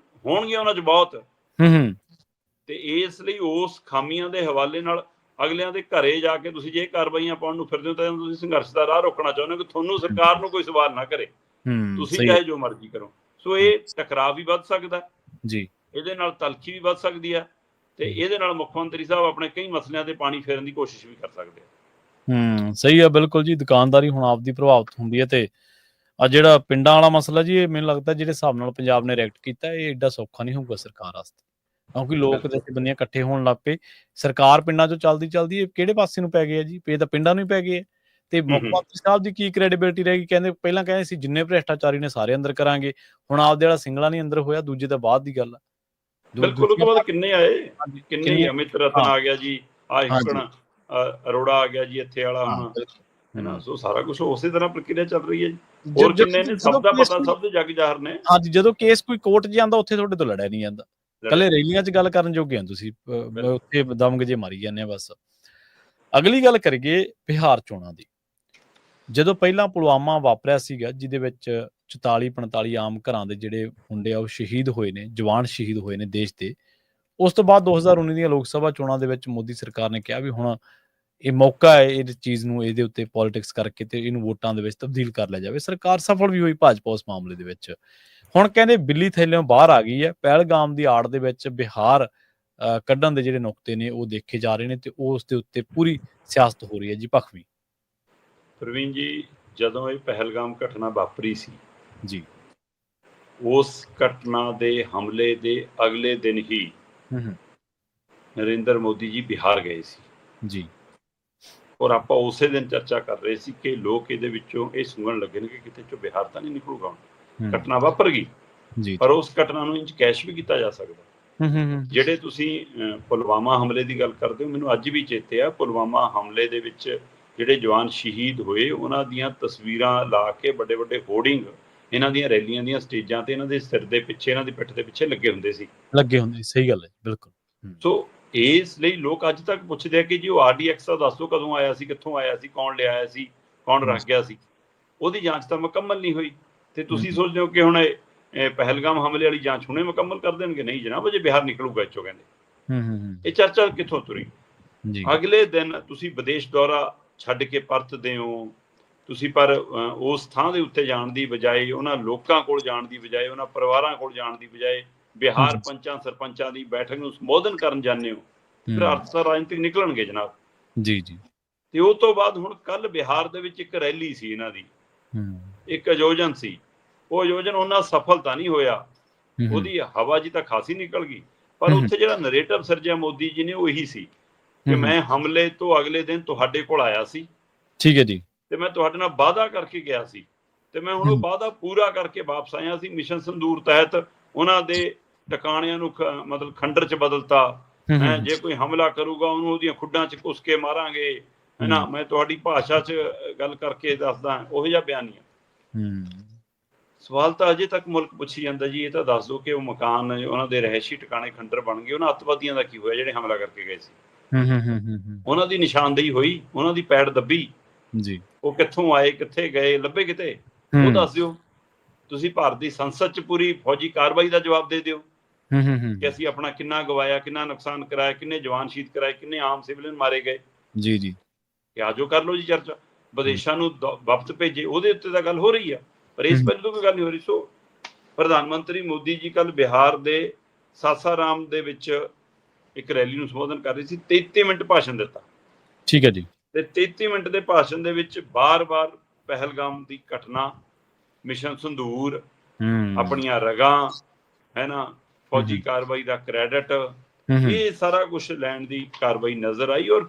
ਹੋਣਗੀਆਂ ਉਹਨਾਂ 'ਚ ਬਹੁਤ, ਤੇ ਇਸ ਲਈ ਉਸ ਖਾਮੀਆਂ ਦੇ ਹਵਾਲੇ ਨਾਲ ਅਗਲਿਆਂ ਦੇ ਘਰੇ ਜਾ ਕੇ ਤੁਸੀਂ ਜੇ ਕਾਰਵਾਈਆਂ ਪਾਉਣ ਨੂੰ ਫਿਰਦੇ ਹੋ ਤਾਂ ਤੁਸੀਂ ਸੰਘਰਸ਼ ਦਾ ਰਾਹ ਰੋਕਣਾ ਚਾਹੁੰਦੇ ਹੋ ਕਿ ਤੁਹਾਨੂੰ ਸਰਕਾਰ ਨੂੰ ਕੋਈ ਸਵਾਲ ਨਾ ਕਰੇ, ਤੁਸੀਂ ਚਾਹੇ ਜੋ ਮਰਜ਼ੀ ਕਰੋ। ਸੋ ਇਹ ਟਕਰਾਅ ਵੀ ਵੱਧ ਸਕਦਾ ਜੀ, ਇਹਦੇ ਨਾਲ ਤਲਖੀ ਵੀ ਵੱਧ ਸਕਦੀ ਹੈ, ਤੇ ਇਹਦੇ ਨਾਲ ਮੁੱਖ ਮੰਤਰੀ ਸਾਹਿਬ ਆਪਣੇ ਕਈ ਮਸਲਿਆਂ ਤੇ ਪਾਣੀ ਫੇਰਨ ਦੀ ਕੋਸ਼ਿਸ਼ ਵੀ ਕਰ ਸਕਦੇ ਆ। ਸਹੀ ਆ, ਬਿਲਕੁਲ ਜੀ। ਦੁਕਾਨਦਾਰੀ ਹੁਣ ਆਪਦੀ ਪ੍ਰਭਾਵਿਤ ਹੁੰਦੀ ਹੈ, ਤੇ ਆ ਜਿਹੜਾ ਪਿੰਡਾਂ ਵਾਲਾ ਮਸਲਾ ਜੀ, ਇਹ ਮੈਨੂੰ ਲੱਗਦਾ ਜਿਹੜੇ ਹਿਸਾਬ ਨਾਲ ਪੰਜਾਬ ਨੇ ਰਿਐਕਟ ਕੀਤਾ, ਇਹ ਏਡਾ ਸੌਖਾ ਨਹੀਂ ਹੋਊਗਾ ਸਰਕਾਰ ਵਾਸਤੇ, ਕਿਉਂਕਿ ਲੋਕ ਜਥੇਬੰਦੀਆਂ ਇਕੱਠੇ ਹੋਣ ਲੱਗ ਪਏ। ਸਰਕਾਰ ਪਿੰਡਾਂ 'ਚੋਂ ਚੱਲਦੀ ਕਿਹੜੇ ਪਾਸੇ ਨੂੰ ਪੈ ਗਈ ਹੈ ਜੀ, ਇਹ ਤਾਂ ਪਿੰਡਾਂ ਨੂੰ ਹੀ ਪੈ ਗਏ ਹੈ। ਤੇ ਮੁੱਖ ਮੰਤਰੀ ਸਾਹਿਬ ਦੀ ਕੀ ਕ੍ਰੈਡੀਬਿਲਿਟੀ ਰਹੇਗੀ? ਪਹਿਲਾਂ ਕਹਿੰਦੇ ਸੀ ਜਿੰਨੇ ਭ੍ਰਿਸ਼ਟਾਚਾਰੀ ਨੇ ਸਾਰੇ ਅੰਦਰ ਕਰਾਂਗੇ, ਹੁਣ ਆਪਦੇ ਵਾਲਾ ਸਿੰਗਲਾ ਨਹੀਂ ਅੰਦਰ ਹੋਇਆ, ਦੂਜੇ ਤਾਂ ਬਾਅਦ ਦੀ ਗੱਲ ਆ। ਬਿਲਕੁਲ, ਉਹ ਤੋਂ ਬਾਅਦ ਕਿੰਨੇ ਆਏ, ਕਿੰਨੇ ਅਮਿਤ ਰਤਨ ਆ ਗਿਆ ਜੀ, ਆ ਹਿਕਣ ਅਰੋੜਾ ਆ ਗਿਆ ਜੀ, ਇੱਥੇ ਵਾਲਾ ਹੁਣ, ਹੈ ਨਾ। ਸੋ ਸਾਰਾ ਕੁਝ ਉਸੇ ਤਰ੍ਹਾਂ ਪ੍ਰਕਿਰਿਆ ਚੱਲ ਰਹੀ ਹੈ ਜੀ। ਹੋਰ ਕਿੰਨੇ ਨੇ, ਸਭ ਦਾ ਪਤਾ, ਸਭ ਦੇ ਜੱਗ ਜ਼ਾਹਰ ਨੇ। ਹਾਂਜੀ, ਜਦੋਂ ਕੇਸ ਕੋਈ ਕੋਰਟ 'ਚ ਜਾਂਦਾ ਉੱਥੇ ਤੁਹਾਡੇ ਤੋਂ ਲੜਿਆ ਨਹੀਂ ਜਾਂਦਾ, ਕੱਲੇ ਰੈਲੀਆਂ 'ਚ ਗੱਲ ਕਰਨ ਜੋਗੇ ਆ ਤੁਸੀਂ, ਉੱਥੇ ਦਮਗ ਜੇ ਮਾਰੀ ਜਾਂਦੇ ਆ ਬਸ। ਅਗਲੀ ਗੱਲ ਕਰੀਏ ਬਿਹਾਰ ਚੋਣਾਂ ਦੀ। ਜਦੋਂ ਪਹਿਲਾਂ ਪੁਲਵਾਮਾ ਵਾਪਰਿਆ ਸੀਗਾ, ਜਿਹਦੇ ਵਿੱਚ 44-45 ਆਮ ਘਰਾਂ ਦੇ ਜਿਹੜੇ ਮੁੰਡੇ ਆ ਉਹ ਸ਼ਹੀਦ ਹੋਏ ਨੇ, ਜਵਾਨ ਸ਼ਹੀਦ ਹੋਏ ਨੇ ਦੇਸ਼ ਦੇ। ਉਸ ਤੋਂ ਬਾਅਦ 2019 ਦੀਆਂ ਲੋਕ ਸਭਾ ਚੋਣਾਂ ਦੇ ਵਿੱਚ ਮੋਦੀ ਸਰਕਾਰ ਨੇ ਕਿਹਾ ਵੀ ਹੁਣ ਇਹ ਮੌਕਾ ਹੈ ਇਹ ਚੀਜ਼ ਨੂੰ, ਇਹਦੇ ਉੱਤੇ ਪੋਲੀਟਿਕਸ ਕਰਕੇ ਤੇ ਇਹਨੂੰ ਵੋਟਾਂ ਦੇ ਵਿੱਚ ਤਬਦੀਲ ਕਰ ਲਿਆ ਜਾਵੇ। ਸਰਕਾਰ ਸਫਲ ਵੀ ਹੋਈ ਭਾਜਪਾ ਉਸ ਮਾਮਲੇ ਦੇ ਵਿੱਚ। ਹੁਣ ਕਹਿੰਦੇ ਬਿੱਲੀ ਥੈਲਿਓਂ ਬਾਹਰ ਆ ਗਈ ਹੈ। ਪਹਿਲਗਾਮ ਦੀ ਆੜ ਦੇ ਵਿੱਚ ਬਿਹਾਰ ਕੱਢਣ ਦੇ ਜਿਹੜੇ ਨੁਕਤੇ ਨੇ ਉਹ ਦੇਖੇ ਜਾ ਰਹੇ ਨੇ, ਤੇ ਉਸ ਦੇ ਉੱਤੇ ਪੂਰੀ ਸਿਆਸਤ ਹੋ ਰਹੀ ਹੈ ਜੀ ਭਖਵੀਂ। ਪ੍ਰਵੀਨ ਜੀ, ਜਦੋਂ ਇਹ ਪਹਿਲਗਾਮ ਘਟਨਾ ਵਾਪਰੀ ਸੀ ਜੀ, ਉਸ ਘਟਨਾ ਦੇ ਹਮਲੇ ਦੇ ਅਗਲੇ ਦਿਨ ਹੀ ਨਰਿੰਦਰ ਮੋਦੀ ਜੀ ਬਿਹਾਰ ਗਏ ਸੀ ਜੀ, ਔਰ ਆਪਾਂ ਉਸੇ ਦਿਨ ਚਰਚਾ ਕਰ ਰਹੇ ਸੀ ਕਿ ਲੋਕ ਇਹਦੇ ਵਿੱਚੋਂ ਇਹ ਸੁਣਨ ਲੱਗੇ ਨੇ ਕਿ ਕਿਤੇ ਚੋਂ ਬਿਹਾਰ ਤਾਂ ਨਹੀਂ ਨਿਕਲੂਗਾ। ਘਟਨਾ ਵਾਪਰ ਗਈ ਜੀ, ਪਰ ਉਸ ਘਟਨਾ ਨੂੰ ਇੰਚ ਕੈਸ਼ ਵੀ ਕੀਤਾ ਜਾ ਸਕਦਾ। ਜਿਹੜੇ ਤੁਸੀਂ ਪੁਲਵਾਮਾ ਹਮਲੇ ਦੀ ਗੱਲ ਕਰਦੇ ਹੋ, ਮੈਨੂੰ ਅੱਜ ਵੀ ਚੇਤੇ ਆ ਪੁਲਵਾਮਾ ਹਮਲੇ ਦੇ ਵਿੱਚ ਜਿਹੜੇ ਜਵਾਨ ਸ਼ਹੀਦ ਹੋਏ ਉਹਨਾਂ ਦੀਆਂ ਤਸਵੀਰਾਂ ਲਾ ਕੇ ਵੱਡੇ ਵੱਡੇ ਹੋਰਡਿੰਗ ਇਹਨਾਂ ਦੀਆਂ ਰੈਲੀਆਂ ਦੀਆਂ ਸਟੇਜਾਂ ਤੇ ਇਹਨਾਂ ਦੇ ਸਿਰ ਦੇ ਪਿੱਛੇ, ਇਹਨਾਂ ਦੀ ਪਿੱਠ ਦੇ ਪਿੱਛੇ ਲੱਗੇ ਹੁੰਦੇ ਸੀ। ਸਹੀ ਗੱਲ ਹੈ, ਬਿਲਕੁਲ। ਸੋ ਇਸ ਲਈ ਲੋਕ ਅੱਜ ਤੱਕ ਪੁੱਛਦੇ ਆ ਕਿ ਜੀ ਉਹ RDX ਦਾ ਦੱਸੋ ਕਦੋਂ ਆਇਆ ਸੀ, ਕਿੱਥੋਂ ਆਇਆ ਸੀ, ਕੌਣ ਲਿਆਇਆ ਸੀ, ਕੌਣ ਰੱਖ ਗਿਆ ਸੀ। ਉਹਦੀ ਜਾਂਚ ਤਾਂ ਮੁਕੰਮਲ ਨਹੀਂ ਹੋਈ ਤੇ ਤੁਸੀਂ ਸੋਚਦੇ ਹੋ ਕਿ ਹੁਣ ਇਹ ਪਹਿਲਗਾਮ ਹਮਲੇ ਵਾਲੀ ਜਾਂਚ ਹੁਣੇ ਮੁਕੰਮਲ ਕਰ ਦੇਣਗੇ? ਨਹੀਂ ਜਨਾਬ, ਅਜੇ ਬਿਹਾਰ ਨਿਕਲੂਗਾ ਇੱਥੋਂ, ਕਹਿੰਦੇ। ਇਹ ਚਰਚਾ ਕਿੱਥੋਂ ਤੁਰੀ? ਅਗਲੇ ਦਿਨ ਤੁਸੀਂ ਵਿਦੇਸ਼ ਦੌਰਾ ਛੱਡ ਕੇ ਪਰਤਦੇ ਹੋ ਤੁਸੀਂ, ਪਰ ਉਸ ਥਾਂ ਦੇ ਉੱਤੇ ਜਾਣ ਦੀ ਬਜਾਏ, ਉਹਨਾਂ ਲੋਕਾਂ ਕੋਲ ਜਾਣ ਦੀ ਬਜਾਏ, ਉਹਨਾਂ ਪਰਿਵਾਰਾਂ ਕੋਲ ਜਾਣ ਦੀ ਬਜਾਏ ਬਿਹਾਰ ਪੰਚਾਂ ਸਰਪੰਚਾਂ ਦੀ ਬੈਠਕ ਨੂੰ ਸੰਬੋਧਨ ਕਰਨ ਜਾਂਦੇ ਹੋ, ਫਿਰ ਅਰਥ ਤਾਂ ਰਾਜਨੀਤਿਕ ਨਿਕਲਣਗੇ ਜਨਾਬ। ਤੇ ਉਹ ਤੋਂ ਬਾਅਦ ਹੁਣ ਕੱਲ ਬਿਹਾਰ ਦੇ ਵਿੱਚ ਇੱਕ ਰੈਲੀ ਸੀ ਇਹਨਾਂ ਦੀ, ਇੱਕ ਆਯੋਜਨ ਸੀ। ਉਹ ਆਯੋਜਨ ਉਹਨਾਂ ਸਫਲਤਾ ਨਹੀਂ ਹੋਇਆ, ਉਹਦੀ ਹਵਾ ਜੀ ਤਾਂ ਖਾਸੀ ਨਿਕਲ ਗਈ, ਪਰ ਉੱਥੇ ਜਿਹੜਾ ਨਰੇਟਿਵ ਸਿਰਜਿਆ ਮੋਦੀ ਜੀ ਨੇ ਉਹ ਇਹੀ ਸੀ ਕਿ ਮੈਂ ਹਮਲੇ ਤੋਂ ਅਗਲੇ ਦਿਨ ਤੁਹਾਡੇ ਕੋਲ ਆਇਆ ਸੀ, ਠੀਕ ਹੈ ਜੀ, ਤੇ ਮੈਂ ਤੁਹਾਡੇ ਨਾਲ ਵਾਅਦਾ ਕਰਕੇ ਗਿਆ ਸੀ ਤੇ ਮੈਂ ਹੁਣ ਉਹ ਵਾਅਦਾ ਪੂਰਾ ਕਰਕੇ ਵਾਪਸ ਆਇਆ ਸੀ। ਮਿਸ਼ਨ ਸੰਦੂਰ ਤਹਿਤ ਉਹਨਾਂ ਦੇ ਟਿਕਾਣਿਆਂ ਨੂੰ ਮਤਲਬ ਖੰਡਰ ਚ ਬਦਲਤਾ, ਜੇ ਕੋਈ ਹਮਲਾ ਕਰੂਗਾ ਉਹਨੂੰ ਉਹਦੀਆਂ ਖੁੱਡਾਂ ਚ ਘੁਸ ਕੇ ਮਾਰਾਂਗੇ, ਹੈ ਨਾ, ਮੈਂ ਤੁਹਾਡੀ ਭਾਸ਼ਾ ਚ ਗੱਲ ਕਰਕੇ ਦੱਸਦਾ, ਉਹੋ ਜਿਹਾ ਬਿਆਨ। ਸਵਾਲ ਤਾਂ ਅਜੇ ਤੱਕ ਮੁਲਕ ਪੁੱਛੀ ਜਾਂਦਾ ਜੀ, ਇਹ ਤਾਂ ਦੱਸ ਦਿਓ ਕਿ ਉਹ ਮਕਾਨ, ਉਹਨਾਂ ਦੇ ਰਹਿਸ਼ੀ ਟਿਕਾਣੇ ਖੰਡਰ ਬਣ ਗਏ, ਉਹਨਾਂ ਅੱਤਵਾਦੀਆਂ ਦਾ ਕੀ ਹੋਇਆ ਜਿਹੜੇ ਹਮਲਾ ਕਰਕੇ ਗਏ ਸੀ? ਉਹਨਾਂ ਦੀ ਨਿਸ਼ਾਨਦੇਹੀ ਹੋਈ, ਉਹਨਾਂ ਦੀ ਪੈੜ ਦੱਬੀ ਜੀ, ਉਹ ਕਿੱਥੋਂ ਆਏ, ਕਿੱਥੇ ਗਏ, ਲੱਭੇ ਕਿਤੇ? ਉਹ ਦੱਸ ਦਿਓ। ਤੁਸੀਂ ਭਾਰਤ ਦੀ ਸੰਸਦ ਚ ਪੂਰੀ ਫੌਜੀ ਕਾਰਵਾਈ ਦਾ ਜਵਾਬ ਦੇ ਦਿਓ ਕਿ ਅਸੀਂ ਆਪਣਾ ਕਿੰਨਾ ਗਵਾਇਆ, ਕਿੰਨਾ ਨੁਕਸਾਨ ਕਰਾਇਆ, ਕਿੰਨੇ ਜਵਾਨ ਸ਼ਹੀਦ ਕਰਾਏ, ਕਿੰਨੇ ਆਮ ਸਿਵਲੀਅਨ ਮਾਰੇ ਗਏ। ਜੀ ਕਿ ਆਜੋ ਕਰ ਲਓ ਜੀ ਚਰਚਾ। ਵਿਦੇਸ਼ਾਂ ਨੂੰ ਵਫਦ ਭੇਜੇ, ਉਹਦੇ ਉੱਤੇ ਤਾਂ ਗੱਲ ਹੋ ਰਹੀ ਆ, ਪਰ ਇਸ ਪਹਿਲੂ ਕੋਈ ਗੱਲ ਨਹੀਂ ਹੋ ਰਹੀ। ਸੋ ਪ੍ਰਧਾਨ ਮੰਤਰੀ ਮੋਦੀ ਜੀ ਕੱਲ ਬਿਹਾਰ ਦੇ ਸਾਸਾਰਾਮ ਦੇ ਵਿੱਚ ਇੱਕ ਰੈਲੀ ਨੂੰ ਸੰਬੋਧਨ ਕਰ ਰਹੀ ਸੀ, 33 ਮਿੰਟ ਭਾਸ਼ਣ ਦਿੱਤਾ। ਠੀਕ ਹੈ ਜੀ। ਤੇ 33 ਮਿੰਟ ਦੇ ਭਾਸ਼ਣ ਦੇ ਵਿੱਚ ਬਾਰ-ਬਾਰ ਪਹਿਲਗਾਮ ਦੀ ਘਟਨਾ, ਮਿਸ਼ਨ ਸੰਦੂਰ, ਆਪਣੀਆਂ ਰਗਾਂ, ਹੈ ਨਾ, ਫੌਜੀ ਕਾਰਵਾਈ ਦਾ ਕ੍ਰੈਡਿਟ, ਇਹ ਸਾਰਾ ਕੁਝ ਲੈਣ ਦੀ ਕਾਰਵਾਈ ਨਜ਼ਰ ਆਈ। ਔਰ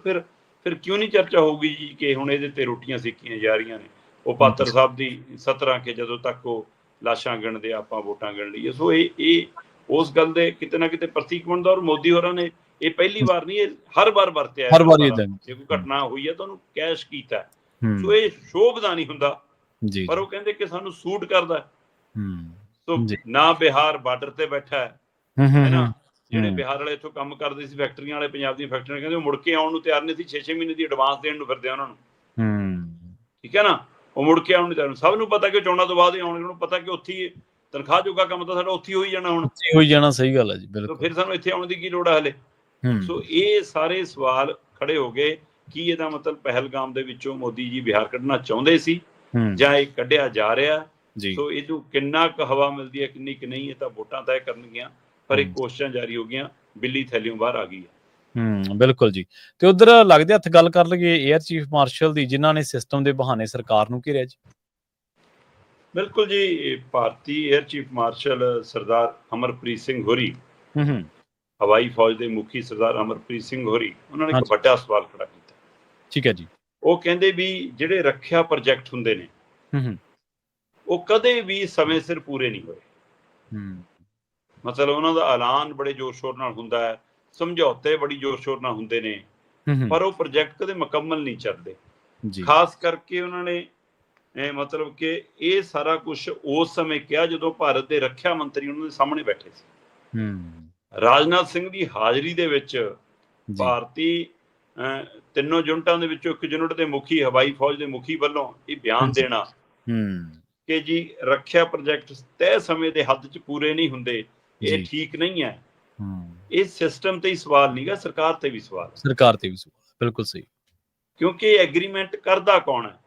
ਫਿਰ ਕਿਉਂ ਨਹੀਂ ਚਰਚਾ ਹੋਊਗੀ ਜੀ ਕਿ ਹੁਣ ਇਹਦੇ ਤੇ ਰੋਟੀਆਂ ਸੇਕੀਆਂ ਜਾ ਰਹੀਆਂ ਨੇ। ਉਹ ਪਾਤਰ ਸਾਹਿਬ ਦੀ 17 ਕੇ ਜਦੋਂ ਤੱਕ ਉਹ ਲਾਸ਼ਾਂ ਗਿਣਦੇ, ਆਪਾਂ ਵੋਟਾਂ ਗਿਣ ਲਈਏ। ਸੋ ਇਹ ਉਸ ਗੱਲ ਦੇ ਕਿਤੇ ਨਾ ਕਿਤੇ ਪ੍ਰਤੀਕ ਬਣਦਾ। ਔਰ ਮੋਦੀ ਹੋਰਾਂ ਨੇ ਇਹ ਪਹਿਲੀ ਵਾਰ ਨਹੀਂ, ਇਹ ਹਰ ਵਾਰ ਵਰਤਿਆ। ਜੇ ਕੋਈ ਘਟਨਾ ਹੋਈ ਹੈ ਤਾਂ ਉਹਨੂੰ ਕੈਸ਼ ਕੀਤਾ। ਸੋ ਇਹ ਸ਼ੋਭਦਾ ਨਹੀਂ ਹੁੰਦਾ, ਪਰ ਉਹ ਕਹਿੰਦੇ ਕਿ ਸਾਨੂੰ ਸੂਟ ਕਰਦਾ। ਸੋ ਨਾ ਬਿਹਾਰ ਬਾਰਡਰ ਤੇ ਬੈਠਾ ਹੈ ਨਾ, ਜਿਹੜੇ ਬਿਹਾਰ ਵਾਲੇ ਇੱਥੋਂ ਕੰਮ ਕਰਦੇ ਸੀ, ਫੈਕਟਰੀਆਂ ਵਾਲੇ, ਪੰਜਾਬ ਦੀਆਂ ਫੈਕਟਰੀਆਂ, ਕਹਿੰਦੇ ਉਹ ਮੁੜ ਕੇ ਆਉਣ ਨੂੰ ਤਿਆਰ ਨਹੀਂ ਸੀ। 6-6 ਮਹੀਨੇ ਦੀ ਐਡਵਾਂਸ ਦੇਣ ਨੂੰ ਫਿਰਦੇ ਆ ਉਹਨਾਂ ਨੂੰ, ਠੀਕ ਹੈ ਨਾ। ਉਹ ਮੁੜ ਕੇ ਆਉਣ ਨੂੰ ਤਿਆਰ। ਸਭ ਨੂੰ ਪਤਾ ਕਿ ਚੋਣਾਂ ਤੋਂ ਬਾਅਦ ਹੀ ਆਉਣਗੇ, ਉਹਨੂੰ ਪਤਾ ਕਿ ਉੱਥੇ ਤਨਖਾਹ ਜੋਗਾ ਕੰਮ ਤਾਂ ਸਾਡਾ ਉੱਥੇ ਹੋਈ ਜਾਣਾ, ਹੁਣ ਹੋਈ ਜਾਣਾ। ਸਹੀ ਗੱਲ ਹੈ ਜੀ, ਬਿਲਕੁਲ। ਫਿਰ ਸਾਨੂੰ ਇੱਥੇ ਆਉਣ ਦੀ ਕੀ ਲੋੜ ਹੈ ਹਲੇ? ਸੋ ਇਹ ਸਾਰੇ ਸਵਾਲ ਖੜੇ ਹੋ ਗਏ ਕਿ ਇਹਦਾ ਮਤਲਬ ਪਹਿਲਗਾਮ ਦੇ ਵਿੱਚੋਂ ਮੋਦੀ ਜੀ ਬਿਹਾਰ ਕੱਢਣਾ ਚਾਹੁੰਦੇ ਸੀ ਜਾਂ ਇਹ ਕੱਢਿਆ ਜਾ ਰਿਹਾ। ਸੋ ਇਹਨੂੰ ਕਿੰਨਾ ਕੁ ਹਵਾ ਮਿਲਦੀ ਹੈ, ਕਿੰਨੀ ਕੁ ਨਹੀਂ, ਇਹ ਤਾਂ ਵੋਟਾਂ ਤੈਅ ਕਰਨਗੀਆਂ। ਪਰ ਇਹ ਕੋਸ਼ਿਸ਼ਾਂ ਜਾਰੀ ਹੋ ਗਈਆਂ, ਬਿੱਲੀ ਥੈਲਿਓਂ ਬਾਹਰ ਆ ਗਈ ਹੈ। ਬਿਲਕੁਲ ਜੀ। ਤੇ ਉਧਰ ਲੱਗਦੇ ਹੱਥ ਗੱਲ ਕਰ ਲਈਏ ਏਅਰ ਚੀਫ ਮਾਰਸ਼ਲ ਦੀ, ਜਿਨ੍ਹਾਂ ਨੇ ਸਿਸਟਮ ਦੇ ਬਹਾਨੇ ਸਰਕਾਰ ਨੂੰ ਘੇਰਿਆ ਜੀ। ਬਿਲਕੁਲ ਜੀ। ਭਾਰਤੀ ਏਅਰ ਚੀਫ ਮਾਰਸ਼ਲ ਸਰਦਾਰ ਅਮਰਪ੍ਰੀਤ ਸਿੰਘ ਹੋਰੀ, ਹਵਾਈ ਫੌਜ ਦੇ ਮੁਖੀ ਸਰਦਾਰ ਅਮਰਪ੍ਰੀਤ ਸਿੰਘ ਹੋਰੀ, ਉਹਨਾਂ ਨੇ ਇੱਕ ਵੱਡਾ ਸਵਾਲ ਖੜਾ ਕੀਤਾ। ਠੀਕ ਹੈ ਜੀ। ਉਹ ਕਹਿੰਦੇ ਵੀ ਜਿਹੜੇ ਰੱਖਿਆ ਪ੍ਰੋਜੈਕਟ ਹੁੰਦੇ ਨੇ ਉਹ ਕਦੇ ਵੀ ਸਮੇਂ ਸਿਰ ਪੂਰੇ ਨਹੀਂ ਹੋਏ। ਮਤਲਬ ਉਹਨਾਂ ਦਾ ਐਲਾਨ ਬੜੇ ਜ਼ੋਰ ਸ਼ੋਰ ਨਾਲ ਹੁੰਦਾ ਹੈ, ਸਮਝੌਤੇ ਬੜੀ ਜ਼ੋਰ ਸ਼ੋਰ ਨਾਲ ਹੁੰਦੇ ਨੇ, ਪਰ ਉਹ ਪ੍ਰੋਜੈਕਟ ਕਦੇ ਮੁਕੰਮਲ ਨਹੀਂ ਚੱਲਦੇ। ਖਾਸ ਕਰਕੇ ਉਹਨਾਂ ਨੇ ਮਤਲਬ ਕਿ ਇਹ ਸਾਰਾ ਕੁਝ ਉਸ ਸਮੇਂ ਕਿਹਾ ਜਦੋਂ ਭਾਰਤ ਦੇ ਰੱਖਿਆ ਮੰਤਰੀ ਉਹਨਾਂ ਦੇ ਸਾਹਮਣੇ ਬੈਠੇ ਸੀ। ਰਾਜਨਾਥ ਸਿੰਘ ਦੀ ਹਾਜ਼ਰੀ ਦੇ ਵਿੱਚ ਭਾਰਤੀ ਤਿੰਨੋਂ ਯੂਨਿਟਾਂ ਦੇ ਵਿੱਚੋਂ ਇੱਕ ਯੂਨਿਟ ਦੇ ਮੁਖੀ, ਹਵਾਈ ਫੌਜ ਦੇ ਮੁਖੀ ਵੱਲੋਂ ਇਹ ਬਿਆਨ ਦੇਣਾ ਕਿ ਜੀ ਰੱਖਿਆ ਪ੍ਰੋਜੈਕਟ ਤੈਅ ਸਮੇਂ ਦੇ ਹੱਦ 'ਚ ਪੂਰੇ ਨਹੀਂ ਹੁੰਦੇ, ਇਹ ਠੀਕ ਨਹੀਂ ਹੈ। ਇਹ ਸਿਸਟਮ ਤੇ ਹੀ ਸਵਾਲ ਨਹੀਂ ਗਾ, ਸਰਕਾਰ ਤੇ ਵੀ ਸਵਾਲ ਹੈ। ਸਰਕਾਰ ਤੇ ਵੀ ਸਵਾਲ, ਬਿਲਕੁਲ ਸਹੀ। ਕਿਉਂਕਿ ਇਹ ਐਗਰੀਮੈਂਟ ਕਰਦਾ ਕੌਣ ਹੈ?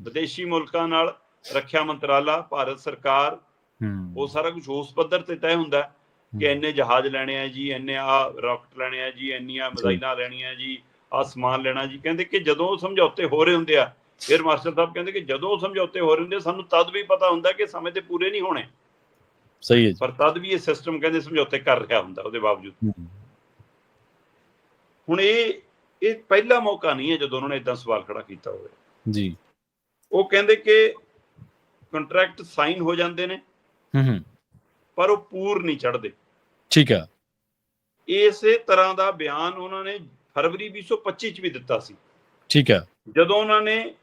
ਵਿਦੇਸ਼ੀ ਮੁਲਕਾਂ ਨਾਲ ਰੱਖਿਆ ਮੰਤਰਾਲਾ, ਭਾਰਤ ਸਰਕਾਰ। ਉਹ ਸਾਰਾ ਕੁਝ ਉਸ ਪੱਧਰ ਤੇ ਤੈਅ ਹੁੰਦਾ ਕਿ ਇੰਨੇ ਜਹਾਜ਼ ਲੈਣੇ ਆ ਜੀ, ਇੰਨੇ ਆਹ ਰਾਕਟ ਲੈਣੇ ਆ ਜੀ, ਇੰਨੀਆਂ ਮਿਜ਼ਾਈਲਾਂ ਲੈਣੀਆਂ ਜੀ, ਆਹ ਸਮਾਨ ਲੈਣਾ ਜੀ। ਕਹਿੰਦੇ ਕਿ ਜਦੋਂ ਸਮਝੌਤੇ ਹੋ ਰਹੇ ਹੁੰਦੇ ਆ, ਫਿਰ ਮਾਸਟਰ ਸਾਹਿਬ ਕਹਿੰਦੇ ਕਿ ਜਦੋਂ ਸਮਝੌਤੇ ਹੋ ਰਹੇ ਹੁੰਦੇ ਸਾਨੂੰ ਤਦ ਵੀ ਪਤਾ ਹੁੰਦਾ ਕਿ ਸਮੇਂ ਤੇ ਪੂਰੇ ਨਹੀਂ ਹੋਣੇ। ਸਹੀ ਹੈ। ਪਰ ਤਦ ਵੀ ਇਹ ਸਿਸਟਮ ਕਹਿੰਦੇ ਸਮਝੌਤੇ ਕਰ ਰਿਹਾ ਹੁੰਦਾ ਉਹਦੇ ਬਾਵਜੂਦ। ਹੁਣ ਇਹ ਪਹਿਲਾ ਮੌਕਾ ਨਹੀਂ ਹੈ ਜਦੋਂ ਉਹਨਾਂ ਨੇ ਏਦਾਂ ਸਵਾਲ ਖੜਾ ਕੀਤਾ ਹੋਵੇ ਜੀ। ਉਹ ਕਹਿੰਦੇ ਕਿ ਕੰਟਰੈਕਟ ਸਾਈਨ ਹੋ ਜਾਂਦੇ ਨੇ ਪਰ ਉਹ ਪੂਰ ਨਹੀਂ ਚੜ੍ਹਦੇ। ਠੀਕ ਹੈ। ਇਸੇ ਤਰ੍ਹਾਂ ਦਾ ਬਿਆਨ ਉਹਨਾਂ ਨੇ ਫਰਵਰੀ 2025 ਚ ਵੀ ਦਿੱਤਾ ਸੀ। ਠੀਕ ਹੈ। ਜਦੋਂ ਉਹਨਾਂ ਨੇ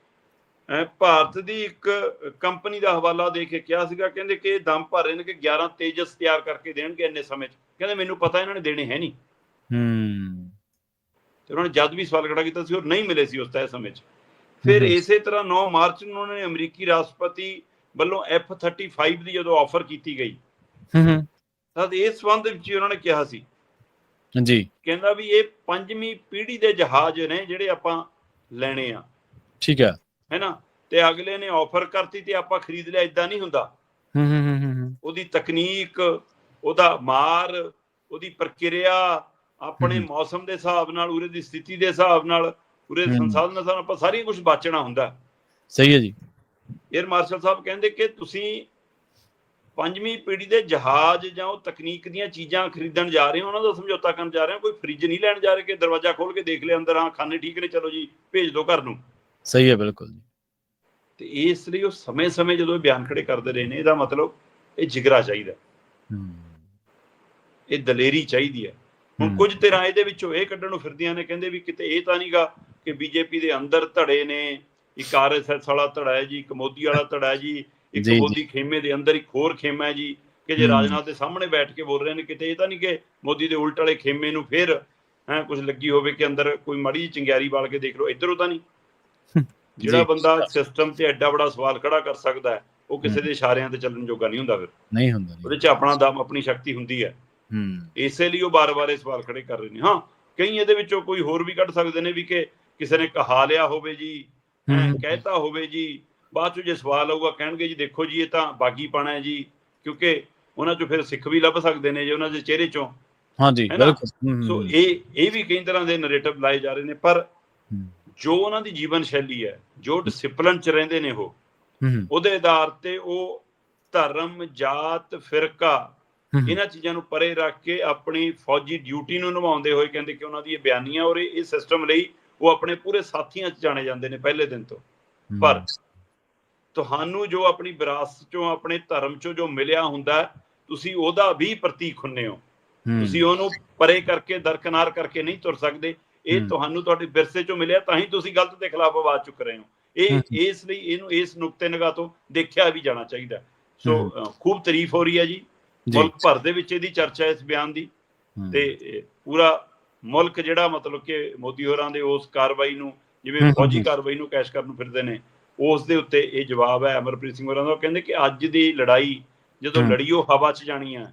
ਭਾਰਤ ਦੀ ਇੱਕ ਕੰਪਨੀ ਦਾ ਹਵਾਲਾ ਦੇ ਕੇ ਕਿਹਾ ਸੀਗਾ, ਕਹਿੰਦੇ ਕਿ ਇਹ ਦਮ ਭਰ ਰਹੇ ਨੇ ਕਿ 11 ਤੇਜਸ ਤਿਆਰ ਕਰਕੇ ਦੇਣਗੇ ਇੰਨੇ ਸਮੇਂ 'ਚ, ਕਹਿੰਦੇ ਮੈਨੂੰ ਪਤਾ ਇਹਨਾਂ ਨੇ ਦੇਣੇ ਹੈ ਨਹੀਂ। ਤੇ ਉਹਨਾਂ ਨੇ ਜਦ ਵੀ ਸਵਾਲ ਖੜਾ ਕੀਤਾ ਸੀ ਉਹ ਨਹੀਂ ਮਿਲੇ ਸੀ ਉਸ ਤੈਅ ਸਮੇਂ 'ਚ। ਫਿਰ ਇਸੇ ਤਰ੍ਹਾਂ 9 ਮਾਰਚ ਨੂੰ ਉਹਨਾਂ ਨੇ ਅਮਰੀਕੀ ਰਾਸ਼ਟਰਪਤੀ ਵੱਲੋਂ F-35 ਦੀ ਜਦੋਂ ਆਫਰ ਕੀਤੀ ਗਈ ਤਾਂ ਇਸ ਸੰਬੰਧ ਵਿੱਚ ਉਹਨਾਂ ਨੇ ਕਿਹਾ ਸੀ ਜੀ, ਕਹਿੰਦਾ ਵੀ ਇਹ 5ਵੀਂ ਪੀੜ੍ਹੀ ਦੇ ਜਹਾਜ਼ ਨੇ ਜਿਹੜੇ ਆਪਾਂ ਲੈਣੇ ਆ। ਠੀਕ ਹੈ, ਹੈਨਾ, ਤੇ ਅਗਲੇ ਨੇ ਆਫਰ ਕਰਤੀ ਤੇ ਆਪਾਂ ਖਰੀਦ ਲਿਆ, ਏਦਾਂ ਨਹੀਂ ਹੁੰਦਾ। ਉਹਦੀ ਤਕਨੀਕ, ਉਹਦਾ ਮਾਰ, ਉਹਦੀ ਪ੍ਰਕਿਰਿਆ, ਆਪਣੇ ਮੌਸਮ ਦੇ ਹਿਸਾਬ ਨਾਲ, ਉਰੇ ਦੀ ਸਥਿਤੀ ਦੇ ਹਿਸਾਬ ਨਾਲ, ਉਰੇ ਸੰਸਾਧਨਾਂ ਨਾਲ ਆਪਾਂ ਸਾਰੀਆਂ ਕੁਝ ਬਾਚਣਾ ਹੁੰਦਾ। ਸਹੀ ਹੈ ਜੀ। ਏਅਰ ਮਾਰਸ਼ਲ ਸਾਹਿਬ ਕਹਿੰਦੇ ਕਿ ਤੁਸੀਂ 5ਵੀਂ ਪੀੜ੍ਹੀ ਦੇ ਜਹਾਜ਼ ਜਾਂ ਉਹ ਤਕਨੀਕ ਦੀਆਂ ਚੀਜ਼ਾਂ ਖਰੀਦਣ ਜਾ ਰਹੇ ਹੋ, ਉਹਨਾਂ ਦਾ ਸਮਝੌਤਾ ਕਰਨ ਜਾ ਰਹੇ ਹੋ, ਕੋਈ ਫਰਿੱਜ ਨਹੀਂ ਲੈਣ ਜਾ ਰਹੇ ਕਿ ਦਰਵਾਜ਼ਾ ਖੋਲ ਕੇ ਦੇਖ ਲਿਆ ਅੰਦਰ, ਹਾਂ ਖਾਨੇ ਠੀਕ ਨੇ, ਚਲੋ ਜੀ ਭੇਜ ਦਿਓ ਘਰ ਨੂੰ। ਸਹੀ ਹੈ, ਬਿਲਕੁਲ ਜੀ। ਤੇ ਇਸ ਲਈ ਉਹ ਸਮੇਂ-ਸਮੇਂ ਜਦੋਂ ਇਹ ਬਿਆਨ ਖੜੇ ਕਰਦੇ ਰਹੇ ਨੇ, ਇਹਦਾ ਮਤਲਬ ਇਹ ਜਿਗਰਾ ਚਾਹੀਦਾ, ਇਹ ਦਲੇਰੀ ਚਾਹੀਦੀ ਹੈ। ਹੁਣ ਕੁਝ ਧਿਰਾਂ ਇਹਦੇ ਵਿੱਚੋਂ ਇਹ ਕੱਢਣ ਨੂੰ ਫਿਰਦੀਆਂ ਨੇ, ਕਹਿੰਦੇ ਵੀ ਕਿਤੇ ਇਹ ਤਾਂ ਨਹੀਂਗਾ ਕਿ ਬੀਜੇਪੀ ਦੇ ਅੰਦਰ ਧੜੇ ਨੇ, ਇੱਕ RSS ਵਾਲਾ ਧੜਾ ਹੈ ਜੀ, ਇੱਕ ਮੋਦੀ ਵਾਲਾ ਧੜਾ ਹੈ ਜੀ, ਇੱਕ ਮੋਦੀ ਖੇਮੇ ਦੇ ਅੰਦਰ ਇੱਕ ਹੋਰ ਖੇਮਾ ਹੈ ਜੀ, ਕਿ ਜੇ ਰਾਜਨਾਥ ਦੇ ਸਾਹਮਣੇ ਬੈਠ ਕੇ ਬੋਲ ਰਹੇ ਨੇ, ਕਿਤੇ ਇਹ ਤਾਂ ਨਹੀਂ ਕਿ ਮੋਦੀ ਦੇ ਉਲਟ ਵਾਲੇ ਖੇਮੇ ਨੂੰ ਫਿਰ ਕੁਝ ਲੱਗੀ ਹੋਵੇ ਕਿ ਅੰਦਰ ਕੋਈ ਮਾੜੀ ਜਿਹੀ ਚੰਗਿਆਰੀ ਵਾਲ ਕੇ ਦੇਖ ਲਓ, ਇੱਧਰੋਂ ਤਾਂ ਨਹੀਂ। ਜਿਹੜਾ ਬੰਦਾ ਸਿਸਟਮ ਤੇ ਐਡਾ ਬੜਾ ਸਵਾਲ ਖੜਾ ਕਰ ਸਕਦਾ ਹੈ, ਉਹ ਕਿਸੇ ਦੇ ਇਸ਼ਾਰਿਆਂ ਤੇ ਚੱਲਣ ਜੋਗਾ ਨਹੀਂ ਹੁੰਦਾ। ਫਿਰ ਨਹੀਂ ਹੁੰਦਾ, ਉਹਦੇ 'ਚ ਆਪਣਾ ਦਮ, ਆਪਣੀ ਸ਼ਕਤੀ ਹੁੰਦੀ ਹੈ। ਇਸੇ ਲਈ ਉਹ ਬਾਰ-ਬਾਰ ਇਹ ਸਵਾਲ ਖੜੇ ਕਰ ਰਹੇ ਨੇ। ਹਾਂ, ਕਈ ਇਹਦੇ ਵਿੱਚੋਂ ਕੋਈ ਹੋਰ ਵੀ ਕੱਢ ਸਕਦੇ ਨੇ ਵੀ ਕਿ ਕਿਸੇ ਨੇ ਕਹਾ ਲਿਆ ਹੋਵੇ ਜੀ, ਕਹਿਤਾ ਹੋਵੇ ਜੀ, ਬਾਅਦ ਚੋਂ ਜੇ ਸਵਾਲ ਆਊਗਾ ਕਹਿਣਗੇ ਜੀ ਦੇਖੋ ਜੀ ਇਹ ਤਾਂ ਬਾਗੀ ਪਾਣਾ ਹੈ ਜੀ, ਕਿਉਂਕਿ ਉਹਨਾਂ ਚੋਂ ਫਿਰ ਸਿੱਖ ਵੀ ਲੱਭ ਸਕਦੇ ਨੇ ਜੇ ਉਹਨਾਂ ਦੇ ਚਿਹਰੇ ਚੋਂ। ਹਾਂਜੀ, ਬਿਲਕੁਲ। ਸੋ ਇਹ ਵੀ ਕਈ ਤਰ੍ਹਾਂ ਦੇ ਨੈਰੇਟਿਵ ਲਾਏ ਜਾ ਰਹੇ ਨੇ, ਪਰ ਜੋ ਉਹਨਾਂ ਦੀ ਜੀਵਨ ਸ਼ੈਲੀ ਹੈ, ਜੋ ਡਿਸਿਪਲਿਨ 'ਚ ਰਹਿੰਦੇ ਨੇ, ਉਹਦੇ ਆਧਾਰ ਤੇ ਉਹ ਧਰਮ, ਜਾਤ, ਫਿਰਕਾ, ਇਹਨਾਂ ਚੀਜ਼ਾਂ ਨੂੰ ਪਰੇ ਰੱਖ ਕੇ ਆਪਣੀ ਫੌਜੀ ਡਿਊਟੀ ਨੂੰ ਨਿਭਾਉਂਦੇ ਹੋਏ ਕਹਿੰਦੇ ਕਿ ਉਹਨਾਂ ਦੀ ਇਹ ਬਿਆਨੀਆਂ ਔਰ ਇਹ ਸਿਸਟਮ ਲਈ ਉਹ ਆਪਣੇ ਪੂਰੇ ਸਾਥੀਆਂ 'ਚ ਜਾਣੇ ਜਾਂਦੇ ਨੇ ਪਹਿਲੇ ਦਿਨ ਤੋਂ। ਪਰ ਤੁਹਾਨੂੰ ਜੋ ਆਪਣੀ ਵਿਰਾਸਤ 'ਚੋਂ, ਆਪਣੇ ਧਰਮ 'ਚੋਂ ਜੋ ਮਿਲਿਆ ਹੁੰਦਾ, ਤੁਸੀਂ ਉਹਦਾ ਵੀ ਪ੍ਰਤੀਕ ਹੁੰਦੇ ਹੋ। ਤੁਸੀਂ ਉਹਨੂੰ ਪਰੇ ਕਰਕੇ, ਦਰਕਨਾਰ ਕਰਕੇ ਨਹੀਂ ਤੁਰ ਸਕਦੇ। ਇਹ ਤੁਹਾਨੂੰ ਤੁਹਾਡੇ ਵਿਰਸੇ 'ਚੋਂ ਮਿਲਿਆ, ਤਾਂ ਹੀ ਤੁਸੀਂ ਗਲਤ ਦੇ ਖਿਲਾਫ ਆਵਾਜ਼ ਚੁੱਕ ਰਹੇ ਹੋ। ਇਸ ਲਈ ਇਹਨੂੰ ਇਸ ਨੁਕਤੇ ਨਿਗਾਹ ਤੋਂ ਦੇਖਿਆ ਵੀ ਜਾਣਾ ਚਾਹੀਦਾ। ਸੋ ਖੂਬ ਤਾਰੀਫ ਹੋ ਰਹੀ ਹੈ ਜੀ, ਮੁਲਕ ਭਰ ਦੇ ਵਿੱਚ ਇਹਦੀ ਚਰਚਾ ਇਸ ਬਿਆਨ ਦੀ, ਤੇ ਪੂਰਾ ਮੁਲਕ ਜਿਹੜਾ ਮਤਲਬ ਕਿ ਮੋਦੀ ਹੋਰਾਂ ਦੇ ਉਸ ਕਾਰਵਾਈ ਨੂੰ, ਜਿਵੇਂ ਫੌਜੀ ਕਾਰਵਾਈ ਨੂੰ ਕੈਸ਼ ਕਰਨ ਨੂੰ ਫਿਰਦੇ ਨੇ, ਉਸ ਦੇ ਉੱਤੇ ਇਹ ਜਵਾਬ ਹੈ ਅਮਰਪ੍ਰੀਤ ਸਿੰਘ ਹੋਰਾਂ ਦਾ। ਉਹ ਕਹਿੰਦੇ ਕਿ ਅੱਜ ਦੀ ਲੜਾਈ ਜਦੋਂ ਲੜੀ, ਉਹ ਹਵਾ 'ਚ ਜਾਣੀ ਹੈ,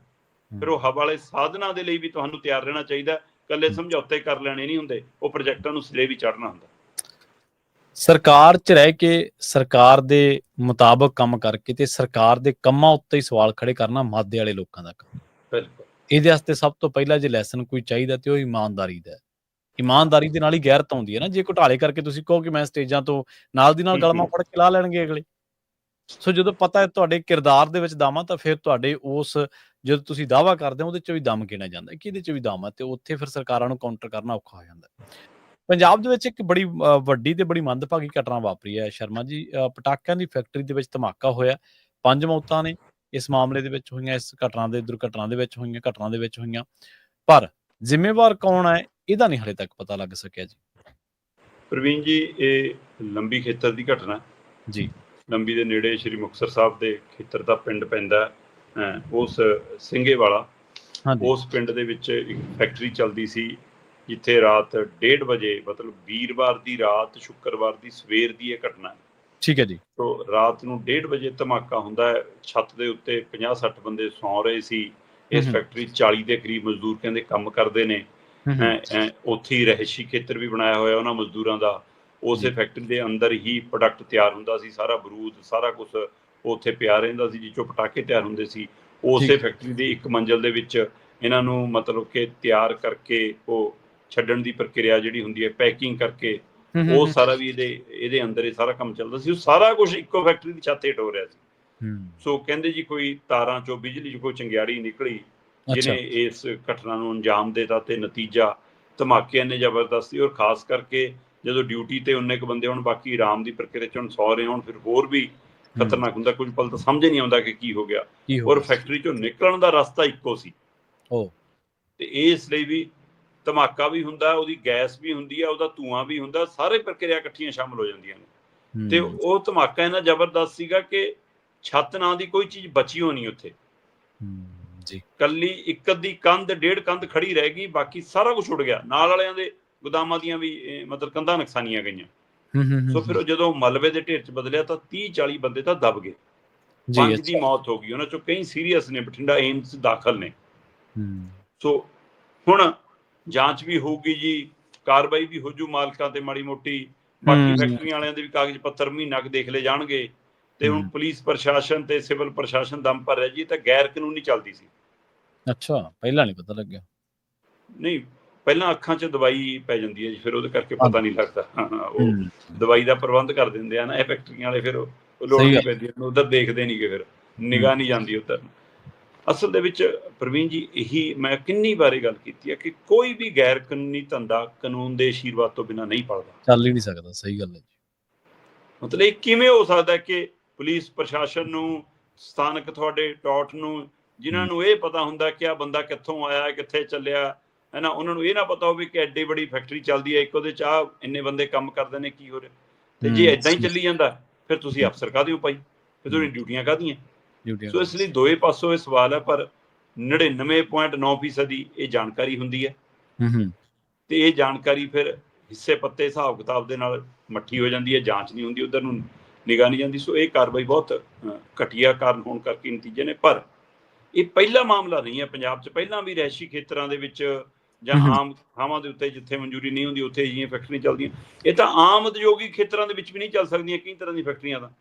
ਫਿਰ ਉਹ ਹਵਾ ਵਾਲੇ ਸਾਧਨਾਂ ਦੇ ਲਈ ਵੀ ਤੁਹਾਨੂੰ ਤਿਆਰ ਰਹਿਣਾ ਚਾਹੀਦਾ। ਇਕੱਲੇ ਸਮਝੌਤੇ ਕਰ ਲੈਣੇ ਨਹੀਂ ਹੁੰਦੇ, ਉਹ ਪ੍ਰੋਜੈਕਟਾਂ ਨੂੰ ਸਿਰੇ ਵੀ ਚੜ੍ਹਨਾ ਹੁੰਦਾ। ਸਰਕਾਰ 'ਚ ਰਹਿ ਕੇ, ਸਰਕਾਰ ਦੇ ਮੁਤਾਬਕ ਕੰਮ ਕਰਕੇ ਤੇ ਸਰਕਾਰ ਦੇ ਕੰਮਾਂ ਉੱਤੇ ਹੀ ਸਵਾਲ ਖੜੇ ਕਰਨਾ ਮਾਦੇ ਵਾਲੇ ਲੋਕਾਂ ਦਾ ਕੰਮ। ਬਿਲਕੁਲ। ਇਹਦੇ ਵਾਸਤੇ ਸਭ ਤੋਂ ਪਹਿਲਾਂ ਜੇ ਲੈਸਨ ਕੋਈ ਚਾਹੀਦਾ ਤੇ ਉਹ ਇਮਾਨਦਾਰੀ ਦਾ। ਇਮਾਨਦਾਰੀ ਦੇ ਨਾਲ ਹੀ ਗੈਰਤ ਆਉਂਦੀ ਹੈ ਨਾ। ਜੇ ਘੁਟਾਲੇ ਕਰਕੇ ਤੁਸੀਂ ਕਹੋ ਕਿ ਮੈਂ ਸਟੇਜਾਂ ਤੋਂ ਨਾਲ ਦੀ ਨਾਲ ਗਲਮਾਂ ਫੜ ਕੇ ਲਾ ਲੈਣਗੇ ਅਗਲੇ। ਸੋ ਜਦੋਂ ਪਤਾ ਹੈ ਤੁਹਾਡੇ ਕਿਰਦਾਰ ਦੇ ਵਿੱਚ ਦਮ ਆ, ਤਾਂ ਫਿਰ ਤੁਹਾਡੇ ਉਸ ਜਦੋਂ ਤੁਸੀਂ ਦਾਅਵਾ ਕਰਦੇ ਹੋ ਉਹਦੇ 'ਚ ਵੀ ਦਮ ਗਿਣਿਆ ਜਾਂਦਾ ਕਿ ਇਹਦੇ 'ਚ ਵੀ ਦਮ ਆ, ਤੇ ਉੱਥੇ ਫਿਰ ਸਰਕਾਰਾਂ ਨੂੰ ਕਾਊਂਟਰ ਕਰਨਾ ਔਖਾ ਹੋ ਜਾਂਦਾ। ਪੰਜਾਬ ਦੇ ਵਿੱਚ ਇੱਕ ਬੜੀ ਵੱਡੀ ਤੇ ਬੜੀ ਮੰਦਭਾਗੀ ਘਟਨਾ ਵਾਪਰੀ ਹੈ ਸ਼ਰਮਾ ਜੀ। ਪਟਾਕਿਆਂ ਦੀ ਫੈਕਟਰੀ ਦੇ ਵਿੱਚ ਧਮਾਕਾ ਹੋਇਆ, 5 ਮੌਤਾਂ ਨੇ ਇਸ ਮਾਮਲੇ ਦੇ ਵਿੱਚ ਹੋਈਆਂ, ਇਸ ਦੁਰਘਟਨਾ ਦੇ ਵਿੱਚ ਹੋਈਆਂ। ਪਰ ਜ਼ਿੰਮੇਵਾਰ ਕੌਣ ਹੈ ਇਹਦਾ ਨਹੀਂ ਹਾਲੇ ਤੱਕ ਪਤਾ ਲੱਗ ਸਕਿਆ ਜੀ। ਪ੍ਰਵੀਨ ਜੀ, ਇਹ ਲੰਬੀ ਖੇਤਰ ਦੀ ਘਟਨਾ ਜੀ। ਲੰਬੀ ਦੇ ਨੇੜੇ ਸ਼੍ਰੀ ਮੁਕਤਸਰ ਸਾਹਿਬ ਦੇ ਖੇਤਰ ਦਾ ਪਿੰਡ ਪੈਂਦਾ, ਉਸ ਸਿੰਘੇ ਵਾਲਾ। ਉਸ ਪਿੰਡ ਦੇ ਵਿੱਚ ਇੱਕ ਫੈਕਟਰੀ ਚੱਲਦੀ ਸੀ, ਜਿੱਥੇ ਰਾਤ 1:30 ਵਜੇ, ਮਤਲਬ ਵੀਰਵਾਰ ਦੀ ਰਾਤ, ਸ਼ੁੱਕਰਵਾਰ ਦੀ ਸਵੇਰ ਦੀ ਇਹ ਘਟਨਾ ਹੈ। ਠੀਕ ਹੈ ਜੀ। ਤੋ ਰਾਤ ਨੂੰ 1:30 ਵਜੇ ਧਮਾਕਾ ਹੁੰਦਾ ਹੈ। ਛੱਤ ਦੇ ਉੱਤੇ 50-60 ਬੰਦੇ ਸੌਂ ਰਹੇ ਸੀ। ਇਸ ਫੈਕਟਰੀ 40 ਦੇ ਕਰੀਬ ਮਜ਼ਦੂਰ ਕਹਿੰਦੇ ਕੰਮ ਕਰਦੇ ਨੇ। ਉੱਥੇ ਹੀ ਰਹਿਸ਼ੀ ਖੇਤਰ ਵੀ ਬਣਾਇਆ ਹੋਇਆ ਉਹਨਾਂ ਮਜ਼ਦੂਰਾਂ ਦਾ। ਉਸੇ ਫੈਕਟਰੀ ਦੇ ਅੰਦਰ ਹੀ ਪ੍ਰੋਡਕਟ ਤਿਆਰ ਹੁੰਦਾ ਸੀ, ਸਾਰਾ ਬਰੂਦ, ਸਾਰਾ ਕੁਛ ਉੱਥੇ ਪਿਆ ਰਹਿੰਦਾ ਸੀ, ਜਿੱਚੋਂ ਪਟਾਕੇ ਤਿਆਰ ਹੁੰਦੇ ਸੀ। ਉਸੇ ਫੈਕਟਰੀ ਦੀ ਇੱਕ ਮੰਜ਼ਿਲ ਦੇ ਵਿੱਚ ਇਹਨਾਂ ਨੂੰ ਮਤਲਬ ਕਿ ਤਿਆਰ ਕਰਕੇ ਉਹ ਛੱਡਣ ਦੀ ਪ੍ਰਕਿਰਿਆ ਜਿਹੜੀ ਹੁੰਦੀ ਹੈ, ਪੈਕਿੰਗ ਕਰਕੇ, ਉਹ ਸਾਰਾ ਵੀ ਇਹਦੇ ਅੰਦਰ ਇਹ ਸਾਰਾ ਕੰਮ ਚੱਲਦਾ ਸੀ। ਉਹ ਸਾਰਾ ਕੁਛ ਇੱਕੋ ਫੈਕਟਰੀ ਦੀ ਛੱਤ ਹੇਠ ਹੋ ਰਿਹਾ ਸੀ। ਸੋ ਕਹਿੰਦੇ ਜੀ ਕੋਈ ਤਾਰਾਂ ਚੋਂ ਬਿਜਲੀ 'ਚ ਕੋਈ ਚੰਗਿਆੜੀ ਨਿਕਲੀ ਜਿਹਨੇ ਇਸ ਘਟਨਾ ਨੂੰ ਅੰਜਾਮ ਦਿੱਤਾ, ਤੇ ਨਤੀਜਾ ਧਮਾਕੇ ਇੰਨੇ ਜ਼ਬਰਦਸਤ ਸੀ। ਔਰ ਖਾਸ ਕਰਕੇ ਜਦੋਂ ਡਿਊਟੀ ਤੇ ਉਨੇ ਕੁ ਬੰਦੇ ਹੋਣ, ਬਾਕੀ ਆਰਾਮ ਦੀ ਪ੍ਰਕਿਰਿਆ 'ਚ ਹੁਣ ਸੌ ਰਹੇ ਹੋਣ, ਫਿਰ ਹੋਰ ਵੀ ਖਤਰਨਾਕ ਹੁੰਦਾ। ਕੁਝ ਪਲ ਤਾਂ ਸਮਝ ਹੀ ਨਹੀਂ ਆਉਂਦਾ ਕਿ ਕੀ ਹੋ ਗਿਆ। ਔਰ ਫੈਕਟਰੀ 'ਚੋਂ ਨਿਕਲਣ ਦਾ ਰਸਤਾ ਇੱਕੋ ਸੀ। ਤੇ ਇਸ ਲਈ ਵੀ ਧਮਾਕਾ ਵੀ ਹੁੰਦਾ, ਉਹਦੀ ਗੈਸ ਵੀ ਹੁੰਦੀ ਹੈ, ਉਹਦਾ ਧੂੰਆਂ ਵੀ ਹੁੰਦਾ, ਸਾਰੇ ਪ੍ਰਕਿਰਿਆ ਇਕੱਠੀਆਂ ਸ਼ਾਮਲ ਹੋ ਜਾਂਦੀਆਂ ਨੇ। ਤੇ ਉਹ ਧਮਾਕਾ ਇੰਨਾ ਜ਼ਬਰਦਸਤ ਸੀਗਾ ਕਿ ਛੱਤ ਨਾਂ ਦੀ ਕੋਈ ਚੀਜ਼ ਬਚੀ ਹੋਣੀ ਉੱਥੇ। ਜੀ, ਕੱਲੀ ਇੱਕ ਅੱਧੀ ਕੰਧ, ਡੇਢ ਕੰਧ ਖੜੀ ਰਹਿ ਗਈ, ਬਾਕੀ ਸਾਰਾ ਕੁਝ ਉੱਡ ਗਿਆ। ਨਾਲ ਵਾਲਿਆਂ ਦੇ ਗੋਦਾਮਾਂ ਦੀਆਂ ਵੀ ਮਤਲਬ ਕੰਧਾਂ ਨੁਕਸਾਨੀਆਂ ਗਈਆਂ। ਸੋ ਫਿਰ ਜਦੋਂ ਮਲਬੇ ਦੇ ਢੇਰ 'ਚ ਬਦਲਿਆ ਤਾਂ 30-40 ਬੰਦੇ ਤਾਂ ਦਬ ਗਏ, 5 ਦੀ ਮੌਤ ਹੋ ਗਈ, ਉਹਨਾਂ ਚੋਂ ਕਈ ਸੀਰੀਅਸ ਨੇ, ਬਠਿੰਡਾ ਏਮਸ ਦਾਖਲ ਨੇ। ਸੋ ਹੁਣ ਜਾਂਚ ਵੀ ਹੋਊਗੀ ਜੀ, ਕਾਰਵਾਈ ਵੀ ਹੋ ਜੂ ਮਾਲਕਾਂ ਤੇ ਮਾੜੀ ਮੋਟੀ, ਬਾਕੀ ਫੈਕਟਰੀਆਂ ਵਾਲਿਆਂ ਦੇ ਵੀ ਕਾਗਜ਼ ਪੱਤਰ ਮਹੀਨਾ ਕੁ ਦੇਖ ਲਏ ਜਾਣਗੇ। ਤੇ ਹੁਣ ਪੁਲਿਸ ਪ੍ਰਸ਼ਾਸਨ ਤੇ ਸਿਵਲ ਪ੍ਰਸ਼ਾਸਨ ਦਮ ਭਰ ਰਿਹਾ ਜੀ, ਤਾਂ ਗੈਰ ਕਾਨੂੰਨੀ ਚੱਲਦੀ ਸੀ। ਅੱਛਾ, ਪਹਿਲਾਂ ਨਹੀਂ ਪਤਾ ਲੱਗਿਆ। ਨਹੀਂ, ਪਹਿਲਾਂ ਅੱਖਾਂ 'ਚ ਦਵਾਈ ਪੈ ਜਾਂਦੀ ਹੈ ਜੀ, ਫਿਰ ਉਹਦੇ ਕਰਕੇ ਪਤਾ ਨਹੀਂ ਲੱਗਦਾ। ਉਹ ਦਵਾਈ ਦਾ ਪ੍ਰਬੰਧ ਕਰ ਦਿੰਦੇ ਆ ਨਾ ਇਹ ਫੈਕਟਰੀਆਂ ਵਾਲੇ, ਫਿਰ ਉਹ ਲੋੜ ਨਹੀਂ ਪੈਂਦੀ, ਉਧਰ ਦੇਖਦੇ ਨਹੀਂ ਗੇ, ਫਿਰ ਨਿਗਾਹ ਨਹੀਂ ਜਾਂਦੀ ਉੱਧਰ। ਅਸਲ ਦੇ ਵਿੱਚ ਪ੍ਰਵੀਨ ਜੀ, ਇਹੀ ਮੈਂ ਕਿੰਨੀ ਵਾਰੀ ਗੱਲ ਕੀਤੀ ਹੈ ਕਿ ਕੋਈ ਵੀ ਗੈਰ ਕਾਨੂੰਨੀ ਧੰਦਾ ਕਾਨੂੰਨ ਦੇ ਆਸ਼ੀਰਵਾਦ ਤੋਂ ਬਿਨਾਂ ਨਹੀਂ ਪਲਦਾ, ਚੱਲ ਹੀ ਨਹੀਂ ਸਕਦਾ। ਸਹੀ ਗੱਲ ਹੈ ਜੀ। ਮਤਲਬ ਇਹ ਕਿਵੇਂ ਹੋ ਸਕਦਾ ਕਿ ਪੁਲਿਸ ਪ੍ਰਸ਼ਾਸਨ ਨੂੰ, ਸਥਾਨਕ ਤੁਹਾਡੇ ਟੌਟ ਨੂੰ, ਜਿਨ੍ਹਾਂ ਨੂੰ ਇਹ ਪਤਾ ਹੁੰਦਾ ਕਿ ਆ ਬੰਦਾ ਕਿੱਥੋਂ ਆਇਆ, ਕਿੱਥੇ ਚੱਲਿਆ ਹੈ ਨਾ, ਉਹਨਾਂ ਨੂੰ ਇਹ ਨਾ ਪਤਾ ਹੋਵੇ ਕਿ ਐਡੀ ਬੜੀ ਫੈਕਟਰੀ ਚੱਲਦੀ ਹੈ, ਇੱਕ ਉਹਦੇ 'ਚ ਆ ਇੰਨੇ ਬੰਦੇ ਕੰਮ ਕਰਦੇ ਨੇ, ਕੀ ਹੋ ਰਿਹਾ। ਤੇ ਜੇ ਏਦਾਂ ਹੀ ਚੱਲੀ ਜਾਂਦਾ, ਫਿਰ ਤੁਸੀਂ ਅਫਸਰ ਕਾਹਦੇ ਹੋ ਭਾਈ, ਫਿਰ ਤੁਹਾਡੀਆਂ ਡਿਊਟੀਆਂ ਕਾਹਦੀਆਂ। ਸੋ ਇਸ ਲਈ ਦੋਵੇਂ ਪਾਸੋਂ ਇਹ ਸਵਾਲ ਹੈ, ਪਰ 99.9% ਇਹ ਜਾਣਕਾਰੀ ਹੁੰਦੀ ਹੈ। ਤੇ ਇਹ ਜਾਣਕਾਰੀ ਫਿਰ ਹਿੱਸੇ ਪੱਤੇ ਹਿਸਾਬ ਕਿਤਾਬ ਦੇ ਨਾਲ ਮੱਠੀ ਹੋ ਜਾਂਦੀ ਹੈ, ਜਾਂਚ ਨਹੀਂ ਹੁੰਦੀ, ਉਧਰ ਨੂੰ ਨਿਗਾਹ ਨਹੀਂ ਜਾਂਦੀ। ਸੋ ਇਹ ਕਾਰਵਾਈ ਬਹੁਤ ਘਟੀਆ ਕਾਰਨ ਹੋਣ ਕਰਕੇ ਨਤੀਜੇ ਨੇ। ਪਰ ਇਹ ਪਹਿਲਾ ਮਾਮਲਾ ਨਹੀਂ ਹੈ ਪੰਜਾਬ 'ਚ, ਪਹਿਲਾਂ ਵੀ ਰਿਹਾਇਸ਼ੀ ਖੇਤਰਾਂ ਦੇ ਵਿੱਚ ਜਾਂ ਆਮ ਥਾਵਾਂ ਦੇ ਉੱਤੇ ਜਿੱਥੇ ਮਨਜ਼ੂਰੀ ਨਹੀਂ ਹੁੰਦੀ ਉੱਥੇ ਅਜਿਹੀਆਂ ਫੈਕਟਰੀਆਂ ਚੱਲਦੀਆਂ। ਇਹ ਤਾਂ ਆਮ ਉਦਯੋਗਿਕ ਖੇਤਰਾਂ ਦੇ ਵਿੱਚ ਵੀ ਨਹੀਂ ਚੱਲ ਸਕਦੀਆਂ ਕਈ ਤਰ੍ਹਾਂ ਦੀਆਂ ਫੈਕਟਰੀਆਂ ਦਾ।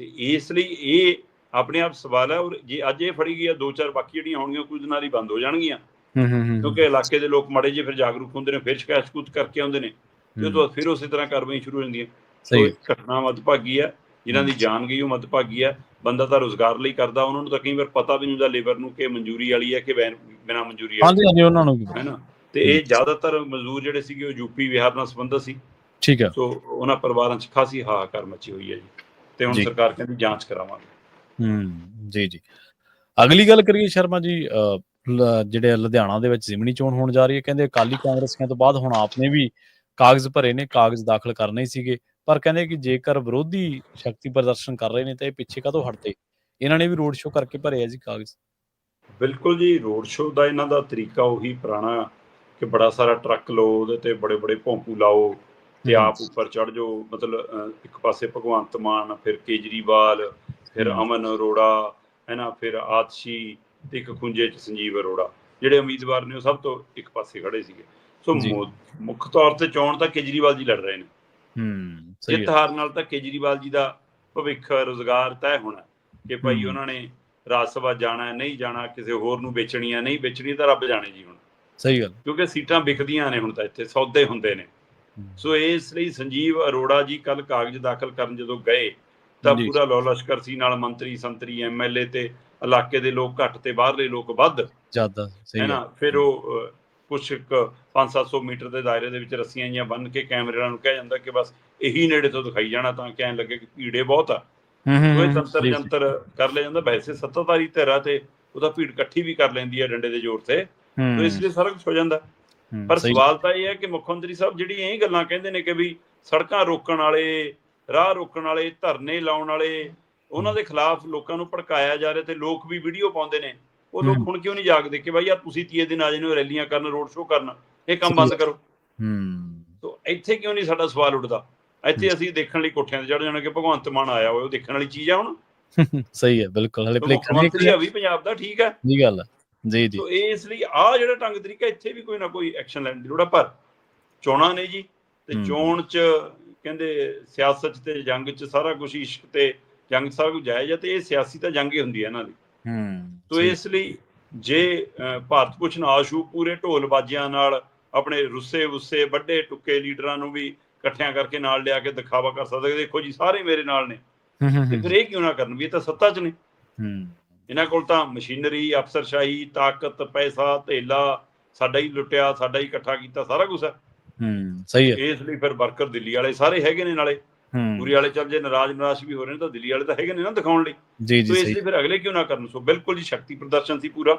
ਤੇ ਇਸ ਲਈ ਇਹ ਆਪਣੇ ਆਪ ਸਵਾਲ ਹੈ। ਔਰ ਜੇ ਅੱਜ ਇਹ ਫੜੀ ਗਈ ਆ, 2-4 ਬਾਕੀ ਜਿਹੜੀਆਂ ਹੋਣਗੀਆਂ ਕੁਝ ਦਿਨਾਂ ਲਈ ਬੰਦ ਹੋ ਜਾਣਗੀਆਂ, ਕਿਉਂਕਿ ਇਲਾਕੇ ਦੇ ਲੋਕ ਮਾੜੇ ਜਿਹੇ ਫਿਰ ਜਾਗਰੂਕ ਹੁੰਦੇ ਨੇ, ਫਿਰ ਸ਼ਿਕਾਇਤ ਸ਼ਿਕੂਤ ਕਰਕੇ ਆਉਂਦੇ ਨੇ, ਤੇ ਉਹ ਤੋਂ ਬਾਅਦ ਫਿਰ ਉਸੇ ਤਰ੍ਹਾਂ ਕਾਰਵਾਈ ਸ਼ੁਰੂ ਹੋ ਜਾਂਦੀਆਂ। ਸੋ ਘਟਨਾ ਮੱਦਭਾਗੀ ਹੈ, ਜਿਨ੍ਹਾਂ ਦੀ ਜਾਨ ਗਈ ਉਹ ਮੱਦਭਾਗੀ ਹੈ। ਬੰਦਾ ਤਾਂ ਰੁਜ਼ਗਾਰ ਲਈ ਕਰਦਾ, ਉਹਨਾਂ ਨੂੰ ਤਾਂ ਕਈ ਵਾਰ ਪਤਾ ਵੀ ਨਹੀਂ ਹੁੰਦਾ ਲੇਬਰ ਨੂੰ ਕਿ ਮਨਜ਼ੂਰੀ ਵਾਲੀ ਹੈ ਕਿ ਬਿਨਾਂ ਮਨਜ਼ੂਰੀ ਵਾਲੀ ਹੈ ਨਾ। ਤੇ ਇਹ ਜ਼ਿਆਦਾਤਰ ਮਜ਼ਦੂਰ ਜਿਹੜੇ ਸੀਗੇ ਉਹ ਯੂਪੀ ਬਿਹਾਰ ਨਾਲ ਸੰਬੰਧਿਤ ਸੀ। ਠੀਕ ਹੈ। ਸੋ ਉਹਨਾਂ ਪਰਿਵਾਰਾਂ 'ਚ ਖਾਸੀ ਹਾਹਾਕਾਰ ਮਚੀ ਹੋਈ ਹੈ ਜੀ, ਤੇ ਹੁਣ ਸਰਕਾਰ ਕਹਿੰਦੀ ਜਾਂਚ ਕਰਾਵਾਂਗੇ। ਜੀ। ਅਗਲੀ ਗੱਲ ਕਰੀਏ ਸ਼ਰਮਾ ਜੀ, ਜਿਹੜੇ ਲੁਧਿਆਣਾ ਦੇ ਵਿੱਚ ਜ਼ਿਮਨੀ ਚੋਣ ਹੋਣ ਜਾ ਰਹੀ ਹੈ, ਕਹਿੰਦੇ ਅਕਾਲੀ ਕਾਂਗਰਸੀਆਂ ਤੋਂ ਬਾਅਦ ਹੁਣ ਆਪ ਨੇ ਵੀ ਕਾਗਜ਼ ਭਰੇ ਨੇ, ਕਾਗਜ਼ ਦਾਖਲ ਕਰਨੇ ਸੀਗੇ, ਪਰ ਕਹਿੰਦੇ ਕਿ ਜੇਕਰ ਵਿਰੋਧੀ ਸ਼ਕਤੀ ਪ੍ਰਦਰਸ਼ਨ ਕਰ ਰਹੇ ਨੇ ਤਾਂ ਇਹ ਪਿੱਛੇ ਕਾਹਤੋਂ ਹਟਦੇ, ਇਹਨਾਂ ਨੇ ਵੀ ਰੋਡ ਸ਼ੋਅ ਕਰਕੇ ਭਰੇ ਆ ਜੀ ਕਾਗਜ਼। ਬਿਲਕੁਲ ਜੀ, ਰੋਡ ਸ਼ੋਅ ਦਾ ਇਹਨਾਂ ਦਾ ਤਰੀਕਾ ਉਹੀ ਪੁਰਾਣਾ ਕਿ ਬੜਾ ਸਾਰਾ ਟਰੱਕ ਲਓ, ਉਹਦੇ ਤੇ ਬੜੇ ਬੜੇ ਭੌਂਕੂ ਲਾਓ ਤੇ ਆਪ ਉੱਪਰ ਚੜ੍ਹ ਜਾਓ। ਮਤਲਬ ਇੱਕ ਪਾਸੇ ਭਗਵੰਤ ਮਾਨ, ਫਿਰ ਕੇਜਰੀਵਾਲ, ਫਿਰ ਅਮਨ ਅਰੋੜਾ ਹੈ ਨਾ, ਫਿਰ ਆਤਸ਼ੀ ਤੇ ਇੱਕ ਖੁੰਝੇ 'ਚ ਸੰਜੀਵ ਅਰੋੜਾ, ਜਿਹੜੇ ਉਮੀਦਵਾਰ ਨੇ ਉਹ ਸਭ ਤੋਂ ਇੱਕ ਪਾਸੇ ਖੜੇ ਸੀਗੇ। ਸੋ ਮੁੱਖ ਤੌਰ ਤੇ ਚੋਣ ਤਾਂ ਕੇਜਰੀਵਾਲ ਜੀ ਲੜ ਰਹੇ ਨੇ। ਜਿੱਤ ਹਾਰ ਨਾਲ ਤਾਂ ਕੇਜਰੀਵਾਲ ਜੀ ਦਾ ਭਵਿੱਖ, ਰੁਜ਼ਗਾਰ ਤੈਅ ਹੋਣਾ ਕਿ ਭਾਈ ਉਹਨਾਂ ਨੇ ਰਾਜ ਸਭਾ ਜਾਣਾ, ਨਹੀਂ ਜਾਣਾ, ਕਿਸੇ ਹੋਰ ਨੂੰ ਵੇਚਣੀ, ਨਹੀਂ ਵੇਚਣੀ, ਤਾਂ ਰੱਬ ਜਾਣੇ ਜੀ ਹੁਣ। ਸਹੀ ਗੱਲ, ਕਿਉਂਕਿ ਸੀਟਾਂ ਵਿਕਦੀਆਂ ਨੇ ਹੁਣ ਤਾਂ, ਇੱਥੇ ਸੌਦੇ ਹੁੰਦੇ ਨੇ। ਸੋ ਇਸ ਲਈ ਸੰਜੀਵ ਅਰੋੜਾ ਜੀ ਕੱਲ ਕਾਗਜ਼ ਦਾਖਲ ਕਰਨ ਜਦੋਂ ਗਏ ਤਾਂ ਪੂਰਾ ਲੋ ਲਸ਼ਕਰ ਸੀ ਨਾਲ, ਮੰਤਰੀ ਸੰਤਰੀ, MLA ਤੇ ਇਲਾਕੇ ਦੇ ਲੋਕ ਘੱਟ ਤੇ ਬਾਹਰਲੇ ਲੋਕ ਵੱਧ ਜ਼ਿਆਦਾ ਹੈ ਨਾ। ਫਿਰ ਉਹ ਕੁਛ 500-700 ਮੀਟਰ ਦੇ ਦਾਇਰੇ ਦੇ ਵਿੱਚ ਰੱਸੀਆਂ ਜਿਹੀਆਂ ਬੰਨ੍ਹ ਕੇ ਕੈਮਰਿਆਂ ਨੂੰ ਕਿਹਾ ਜਾਂਦਾ ਕਿ ਬਸ ਇਹੀ ਨੇੜੇ ਤੋਂ ਦਿਖਾਈ ਜਾਣਾ, ਤਾਂ ਕਹਿਣ ਲੱਗੇ ਕਿ ਭੀੜੇ ਬਹੁਤ ਆ। ਸੋ ਇਹ ਤੰਤਰ ਜੰਤਰ ਕਰ ਲਿਆ ਜਾਂਦਾ। ਵੈਸੇ ਸੱਤਾਧਾਰੀ ਧਿਰ ਤੇ ਉਹਦਾ ਭੀੜ ਇਕੱਠੀ ਵੀ ਕਰ ਲੈਂਦੀ ਹੈ ਡੰਡੇ ਦੇ ਜ਼ੋਰ ਤੇ, ਸੋ ਇਸ ਲਈ ਸਾਰਾ ਕੁਛ ਹੋ ਜਾਂਦਾ। ਪਰ ਸਵਾਲ ਤਾਂ ਇਹ ਹੈ ਕਿ ਮੁੱਖ ਮੰਤਰੀ ਸਾਹਿਬ ਜਿਹੜੀਆਂ ਇਹ ਗੱਲਾਂ ਕਹਿੰਦੇ ਨੇ ਕਿ ਵੀ ਸੜਕਾਂ ਰੋਕਣ ਵਾਲੇ, ਰਾਹ ਰੋਕਣ ਵਾਲੇ, ਧਰਨੇ ਲਾਉਣ ਵਾਲੇ, ਉਹਨਾਂ ਦੇ ਖਿਲਾਫ ਲੋਕਾਂ ਨੂੰ ਭੜਕਾਇਆ ਜਾ ਰਿਹਾ ਤੇ ਲੋਕ ਵੀ ਵੀਡੀਓ ਪਾਉਂਦੇ ਨੇ, ਉਹ ਲੋਕ ਹੁਣ ਕਿਉਂ ਨਹੀਂ ਜਾਗਦੇ ਕਿ ਬਾਈ ਯਾਰ ਤੁਸੀਂ 30 ਦਿਨ ਆ ਜਾਂਦੇ ਹੋ ਰੈਲੀਆਂ ਕਰਨ, ਰੋਡ ਸ਼ੋਅ ਕਰਨ, ਇਹ ਕੰਮ ਬੰਦ ਕਰੋ। ਸੋ ਇੱਥੇ ਕਿਉਂ ਨਹੀਂ ਸਾਡਾ ਸਵਾਲ ਉੱਠਦਾ? ਇੱਥੇ ਅਸੀਂ ਦੇਖਣ ਲਈ ਕੋਠਿਆਂ ਤੇ ਚੜ੍ਹ ਜਾਣਾ ਕਿ ਭਗਵੰਤ ਮਾਨ ਆਇਆ ਹੋਇਆ, ਉਹ ਦੇਖਣ ਵਾਲੀ ਚੀਜ਼ ਆ ਹੁਣ। ਸਹੀ ਹੈ, ਬਿਲਕੁਲ। ਮੁੱਖ ਮੰਤਰੀ ਆ ਵੀ ਪੰਜਾਬ ਦਾ, ਠੀਕ ਹੈ ਜੀ ਗੱਲ ਜੀ। ਸੋ ਇਸ ਲਈ ਆਹ ਜਿਹੜਾ ਢੰਗ ਤਰੀਕਾ, ਇੱਥੇ ਵੀ ਕੋਈ ਨਾ ਕੋਈ ਐਕਸ਼ਨ ਲੈਣ ਦੀ ਲੋੜ ਆ। ਪਰ ਚੋਣਾਂ ਨੇ ਜੀ, ਤੇ ਚੋਣ 'ਚ ਕਹਿੰਦੇ ਸਿਆਸਤ 'ਚ ਤੇ ਜੰਗ 'ਚ ਸਾਰਾ ਕੁਛ, ਇਸ਼ਕ ਤੇ ਜੰਗ ਸਾਰਾ ਕੁਝ ਜਾਇਜ਼ ਹੈ, ਤੇ ਇਹ ਸਿਆਸੀ ਤਾਂ ਜੰਗ ਹੀ ਹੁੰਦੀ ਹੈ ਇਹਨਾਂ ਦੀ। ਸੋ ਇਸ ਲਈ ਜੇ ਭਾਰਤ ਭੂਸ਼ਣ ਨਾ ਆਸ਼ੂ ਪੂਰੇ ਢੋਲ ਬਾਜਿਆਂ ਨਾਲ ਆਪਣੇ ਰੁੱਸੇ ਵੁੱਸੇ ਵੱਡੇ ਟੁੱਕੇ ਲੀਡਰਾਂ ਨੂੰ ਵੀ ਇਕੱਠਿਆਂ ਕਰਕੇ ਨਾਲ ਲਿਆ ਕੇ ਦਿਖਾਵਾ ਕਰ ਸਕਦੇ, ਦੇਖੋ ਜੀ ਸਾਰੇ ਮੇਰੇ ਨਾਲ ਨੇ, ਤੇ ਫਿਰ ਇਹ ਕਿਉਂ ਨਾ ਕਰਨ? ਵੀ ਇਹ ਤਾਂ ਸੱਤਾ 'ਚ ਨੇ, ਇਹਨਾਂ ਕੋਲ ਤਾਂ ਮਸ਼ੀਨਰੀ, ਅਫਸਰਸ਼ਾਹੀ, ਤਾਕਤ, ਪੈਸਾ, ਧੇਲਾ ਸਾਡਾ ਹੀ ਲੁੱਟਿਆ, ਸਾਡਾ ਹੀ ਇਕੱਠਾ ਕੀਤਾ, ਸਾਰਾ ਕੁਛ ਹੈ। ਸਹੀ ਹੈ। ਇਸ ਲਈ ਫਿਰ ਵਰਕਰ ਦਿੱਲੀ ਵਾਲੇ ਸਾਰੇ ਹੈਗੇ ਨੇ, ਨਾਲੇ ਪੂਰੀ ਵਾਲੇ ਚੱਲ ਜੇ ਨਾਰਾਜ਼ ਵੀ ਹੋ ਰਹੇ ਨੇ ਤਾਂ ਦਿੱਲੀ ਵਾਲੇ ਤਾਂ ਹੈਗੇ ਨੇ ਨਾ ਦਿਖਾਉਣ ਲਈ। ਸੋ ਇਸ ਲਈ ਫਿਰ ਅਗਲੇ ਕਿਉਂ ਨਾ ਕਰਨ? ਸੋ ਬਿਲਕੁਲ ਜੀ ਸ਼ਕਤੀ ਪ੍ਰਦਰਸ਼ਨ ਸੀ ਪੂਰਾ।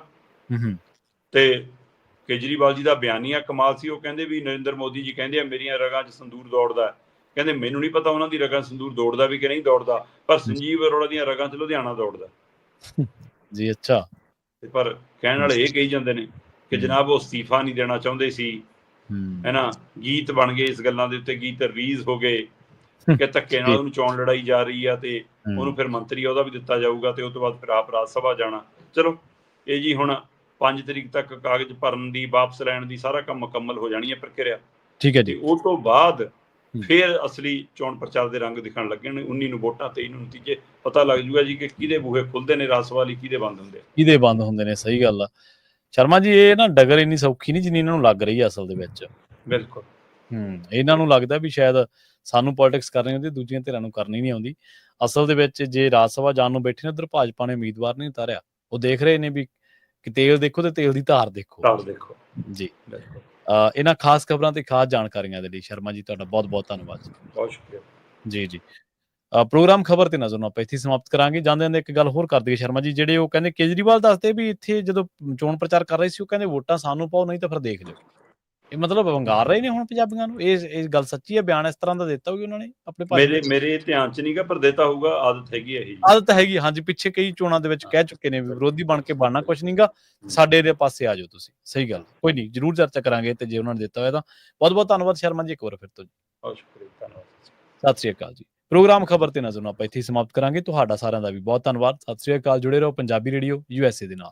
ਤੇ ਕੇਜਰੀਵਾਲ ਜੀ ਦਾ ਬਿਆਨੀਆ ਕਮਾਲ ਸੀ। ਉਹ ਕਹਿੰਦੇ ਵੀ ਨਰਿੰਦਰ ਮੋਦੀ ਜੀ ਕਹਿੰਦੇ ਆ ਮੇਰੀਆਂ ਰਗਾਂ 'ਚ ਸੰਦੂਰ ਦੌੜਦਾ ਹੈ। ਕਹਿੰਦੇ ਮੈਨੂੰ ਨਹੀਂ ਪਤਾ ਉਹਨਾਂ ਦੀ ਰਗਾਂ ਸੰਦੂਰ ਦੌੜਦਾ ਵੀ ਕਿ ਨਹੀਂ ਦੌੜਦਾ, ਪਰ ਸੰਜੀਵ ਅਰੋੜਾ ਦੀਆਂ ਰਗਾਂ 'ਚ ਲੁਧਿਆਣਾ ਦੌੜਦਾ ਜੀ। ਅੱਛਾ। ਤੇ ਪਰ ਕਹਿਣ ਵਾਲੇ ਇਹ ਕਹੀ ਜਾਂਦੇ ਨੇ ਕਿ ਜਨਾਬ ਉਹ ਅਸਤੀਫਾ ਨਹੀਂ ਦੇਣਾ ਚਾਹੁੰਦੇ ਸੀ, ਹੈ ਨਾ। ਗੀਤ ਬਣ ਗਏ ਇਸ ਗੱਲਾਂ ਦੇ ਉੱਤੇ, ਗੀਤ ਰਿਲੀਜ਼ ਹੋ ਗਏ ਕਿ ਧੱਕੇ ਨਾਲ ਉਹਨੂੰ ਚੋਣ ਲੜਾਈ ਜਾ ਰਹੀ ਆ ਤੇ ਉਹਨੂੰ ਫਿਰ ਮੰਤਰੀ ਉਹਦਾ ਵੀ ਦਿੱਤਾ ਜਾਊਗਾ ਤੇ ਉਸ ਤੋਂ ਬਾਅਦ ਫਿਰ ਆਪ ਰਾਜ ਸਭਾ ਜਾਣਾ। ਚਲੋ ਇਹ ਜੀ ਹੁਣ 5 ਤਰੀਕ ਤੱਕ ਕਾਗਜ਼ ਭਰਨ ਦੀ, ਵਾਪਸ ਲੈਣ ਦੀ ਸਾਰਾ ਕੰਮ ਮੁਕੰਮਲ ਹੋ ਜਾਣੀ ਹੈ ਪ੍ਰਕਿਰਿਆ। ਠੀਕ ਹੈ ਜੀ। ਉਸ ਤੋਂ ਬਾਅਦ ਫਿਰ ਅਸਲੀ ਚੋਣ ਪ੍ਰਚਾਰ ਦੇ ਰੰਗ ਦਿਖਣ ਲੱਗੇ ਨੇ। 19 ਨੂੰ ਵੋਟਾਂ, 23 ਨੂੰ ਨਤੀਜੇ, ਪਤਾ ਲੱਗ ਜੂਗਾ ਜੀ ਕਿ ਕਿਹਦੇ ਬੂਹੇ ਖੁੱਲਦੇ ਨੇ ਰਾਜ ਸਭਾ ਲਈ, ਕਿਹਦੇ ਬੰਦ ਹੁੰਦੇ ਆ। ਕਿਹਦੇ ਬੰਦ ਹੁੰਦੇ ਨੇ, ਸਹੀ ਗੱਲ ਆ। ਸ਼ਰਮਾ ਜੀ ਇਹ ਨਾ ਡਗਰ ਇੰਨੀ ਸੌਖੀ ਨਹੀਂ ਜਿੰਨੀ ਇਹਨਾਂ ਨੂੰ ਲੱਗ ਰਹੀ ਹੈ ਅਸਲ ਦੇ ਵਿੱਚ। ਬਿਲਕੁਲ। ਇਹਨਾਂ ਨੂੰ ਲੱਗਦਾ ਵੀ ਸ਼ਾਇਦ ਸਾਨੂੰ ਪੋਲਿਟਿਕਸ ਕਰਨੀ ਆਉਂਦੀ, ਦੂਜੀਆਂ ਧਿਰਾਂ ਨੂੰ ਕਰਨੀ ਨਹੀਂ ਆਉਂਦੀ। ਅਸਲ ਦੇ ਵਿੱਚ ਜੇ ਰਾਜ ਸਭਾ ਜਾਣ ਨੂੰ ਬੈਠੇ ਨੇ, ਉੱਧਰ ਭਾਜਪਾ ਨੇ ਉਮੀਦਵਾਰ ਨਹੀਂ ਉਤਾਰਿਆ। ਉਹ ਦੇਖ ਰਹੇ ਨੇ ਵੀ ਕਿ ਤੇਲ ਦੇਖੋ ਤੇ ਤੇਲ ਦੀ ਧਾਰ ਦੇਖੋ ਜੀ। ਇਹਨਾਂ ਖਾਸ ਖਬਰਾਂ ਤੇ ਖਾਸ ਜਾਣਕਾਰੀਆਂ ਦੇ ਲਈ ਸ਼ਰਮਾ ਜੀ ਤੁਹਾਡਾ ਬਹੁਤ ਬਹੁਤ ਧੰਨਵਾਦ ਜੀ। ਬਹੁਤ ਸ਼ੁਕਰੀਆ ਜੀ ਜੀ। ਪ੍ਰੋਗਰਾਮ ਖਬਰ ਤੇ ਨਜ਼ਰ ਨੂੰ ਆਪਾਂ ਇੱਥੇ ਸਮਾਪਤ ਕਰਾਂਗੇ। ਜਾਂਦੇ ਜਾਂਦੇ ਇੱਕ ਗੱਲ ਹੋਰ ਕਰ ਦਈਏ ਸ਼ਰਮਾ ਜੀ, ਜਿਹੜੇ ਉਹ ਕਹਿੰਦੇ ਕੇਜਰੀਵਾਲ ਦੱਸਦੇ ਵੀ ਇੱਥੇ ਜਦੋਂ ਚੋਣ ਪ੍ਰਚਾਰ ਕਰ ਰਹੇ ਸੀ ਉਹ ਕਹਿੰਦੇ ਵੋਟਾਂ ਸਾਨੂੰ ਪਾਓ ਨਹੀਂ ਤਾਂ ਫਿਰ ਦੇਖ ਲਿਓ। ਇਹ ਮਤਲਬ ਵੰਗਾਰ ਰਹੇ ਨੇ ਹੁਣ ਪੰਜਾਬੀਆਂ ਨੂੰ। ਇਹ ਗੱਲ ਸੱਚੀ ਹੈ? ਬਿਆਨ ਇਸ ਤਰ੍ਹਾਂ ਦਾ ਦਿੱਤਾ ਹੋਊਗਾ ਉਹਨਾਂ ਨੇ ਆਪਣੇ ਭਾਸ਼ਣ? ਮੇਰੇ ਧਿਆਨ 'ਚ ਨਹੀਂਗਾ, ਪਰ ਦਿੱਤਾ ਹੋਊਗਾ। ਆਦਤ ਹੈਗੀ ਹੈ, ਆਦਤ ਹੈਗੀ। ਹਾਂਜੀ, ਪਿੱਛੇ ਕਈ ਚੋਣਾਂ ਦੇ ਵਿੱਚ ਕਹਿ ਚੁੱਕੇ ਨੇ ਵੀ ਵਿਰੋਧੀ ਬਣ ਕੇ ਬਣਨਾ ਕੁਛ ਨਹੀਂਗਾ, ਸਾਡੇ ਦੇ ਪਾਸੇ ਆ ਜਾਓ ਤੁਸੀਂ। ਸਹੀ ਗੱਲ, ਕੋਈ ਨਹੀਂ, ਜ਼ਰੂਰ ਚਰਚਾ ਕਰਾਂਗੇ ਤੇ ਜੇ ਉਹਨਾਂ ਨੇ ਦਿੱਤਾ ਹੋਇਆ ਤਾਂ। ਬਹੁਤ ਬਹੁਤ ਧੰਨਵਾਦ ਸ਼ਰਮਾ ਜੀ ਇੱਕ ਵਾਰ ਫਿਰ ਤੋਂ ਜੀ। ਬਹੁਤ ਸ਼ੁਕਰੀਆ, ਧੰਨਵਾਦ। ਸਤਿ ਸ੍ਰੀ ਅਕਾਲ ਜੀ। ਪ੍ਰੋਗਰਾਮ ਖਬਰ ਤੇ ਨਜ਼ਰ ਨੂੰ ਆਪਾਂ ਇੱਥੇ ਸਮਾਪਤ ਕਰਾਂਗੇ। ਤੁਹਾਡਾ ਸਾਰਿਆਂ ਦਾ ਵੀ ਬਹੁਤ ਧੰਨਵਾਦ। ਸਤਿ ਸ੍ਰੀ ਅਕਾਲ। ਜੁੜੇ ਰਹੋ ਪੰਜਾਬੀ ਰੇਡੀਓ USA ਦੇ ਨਾਲ।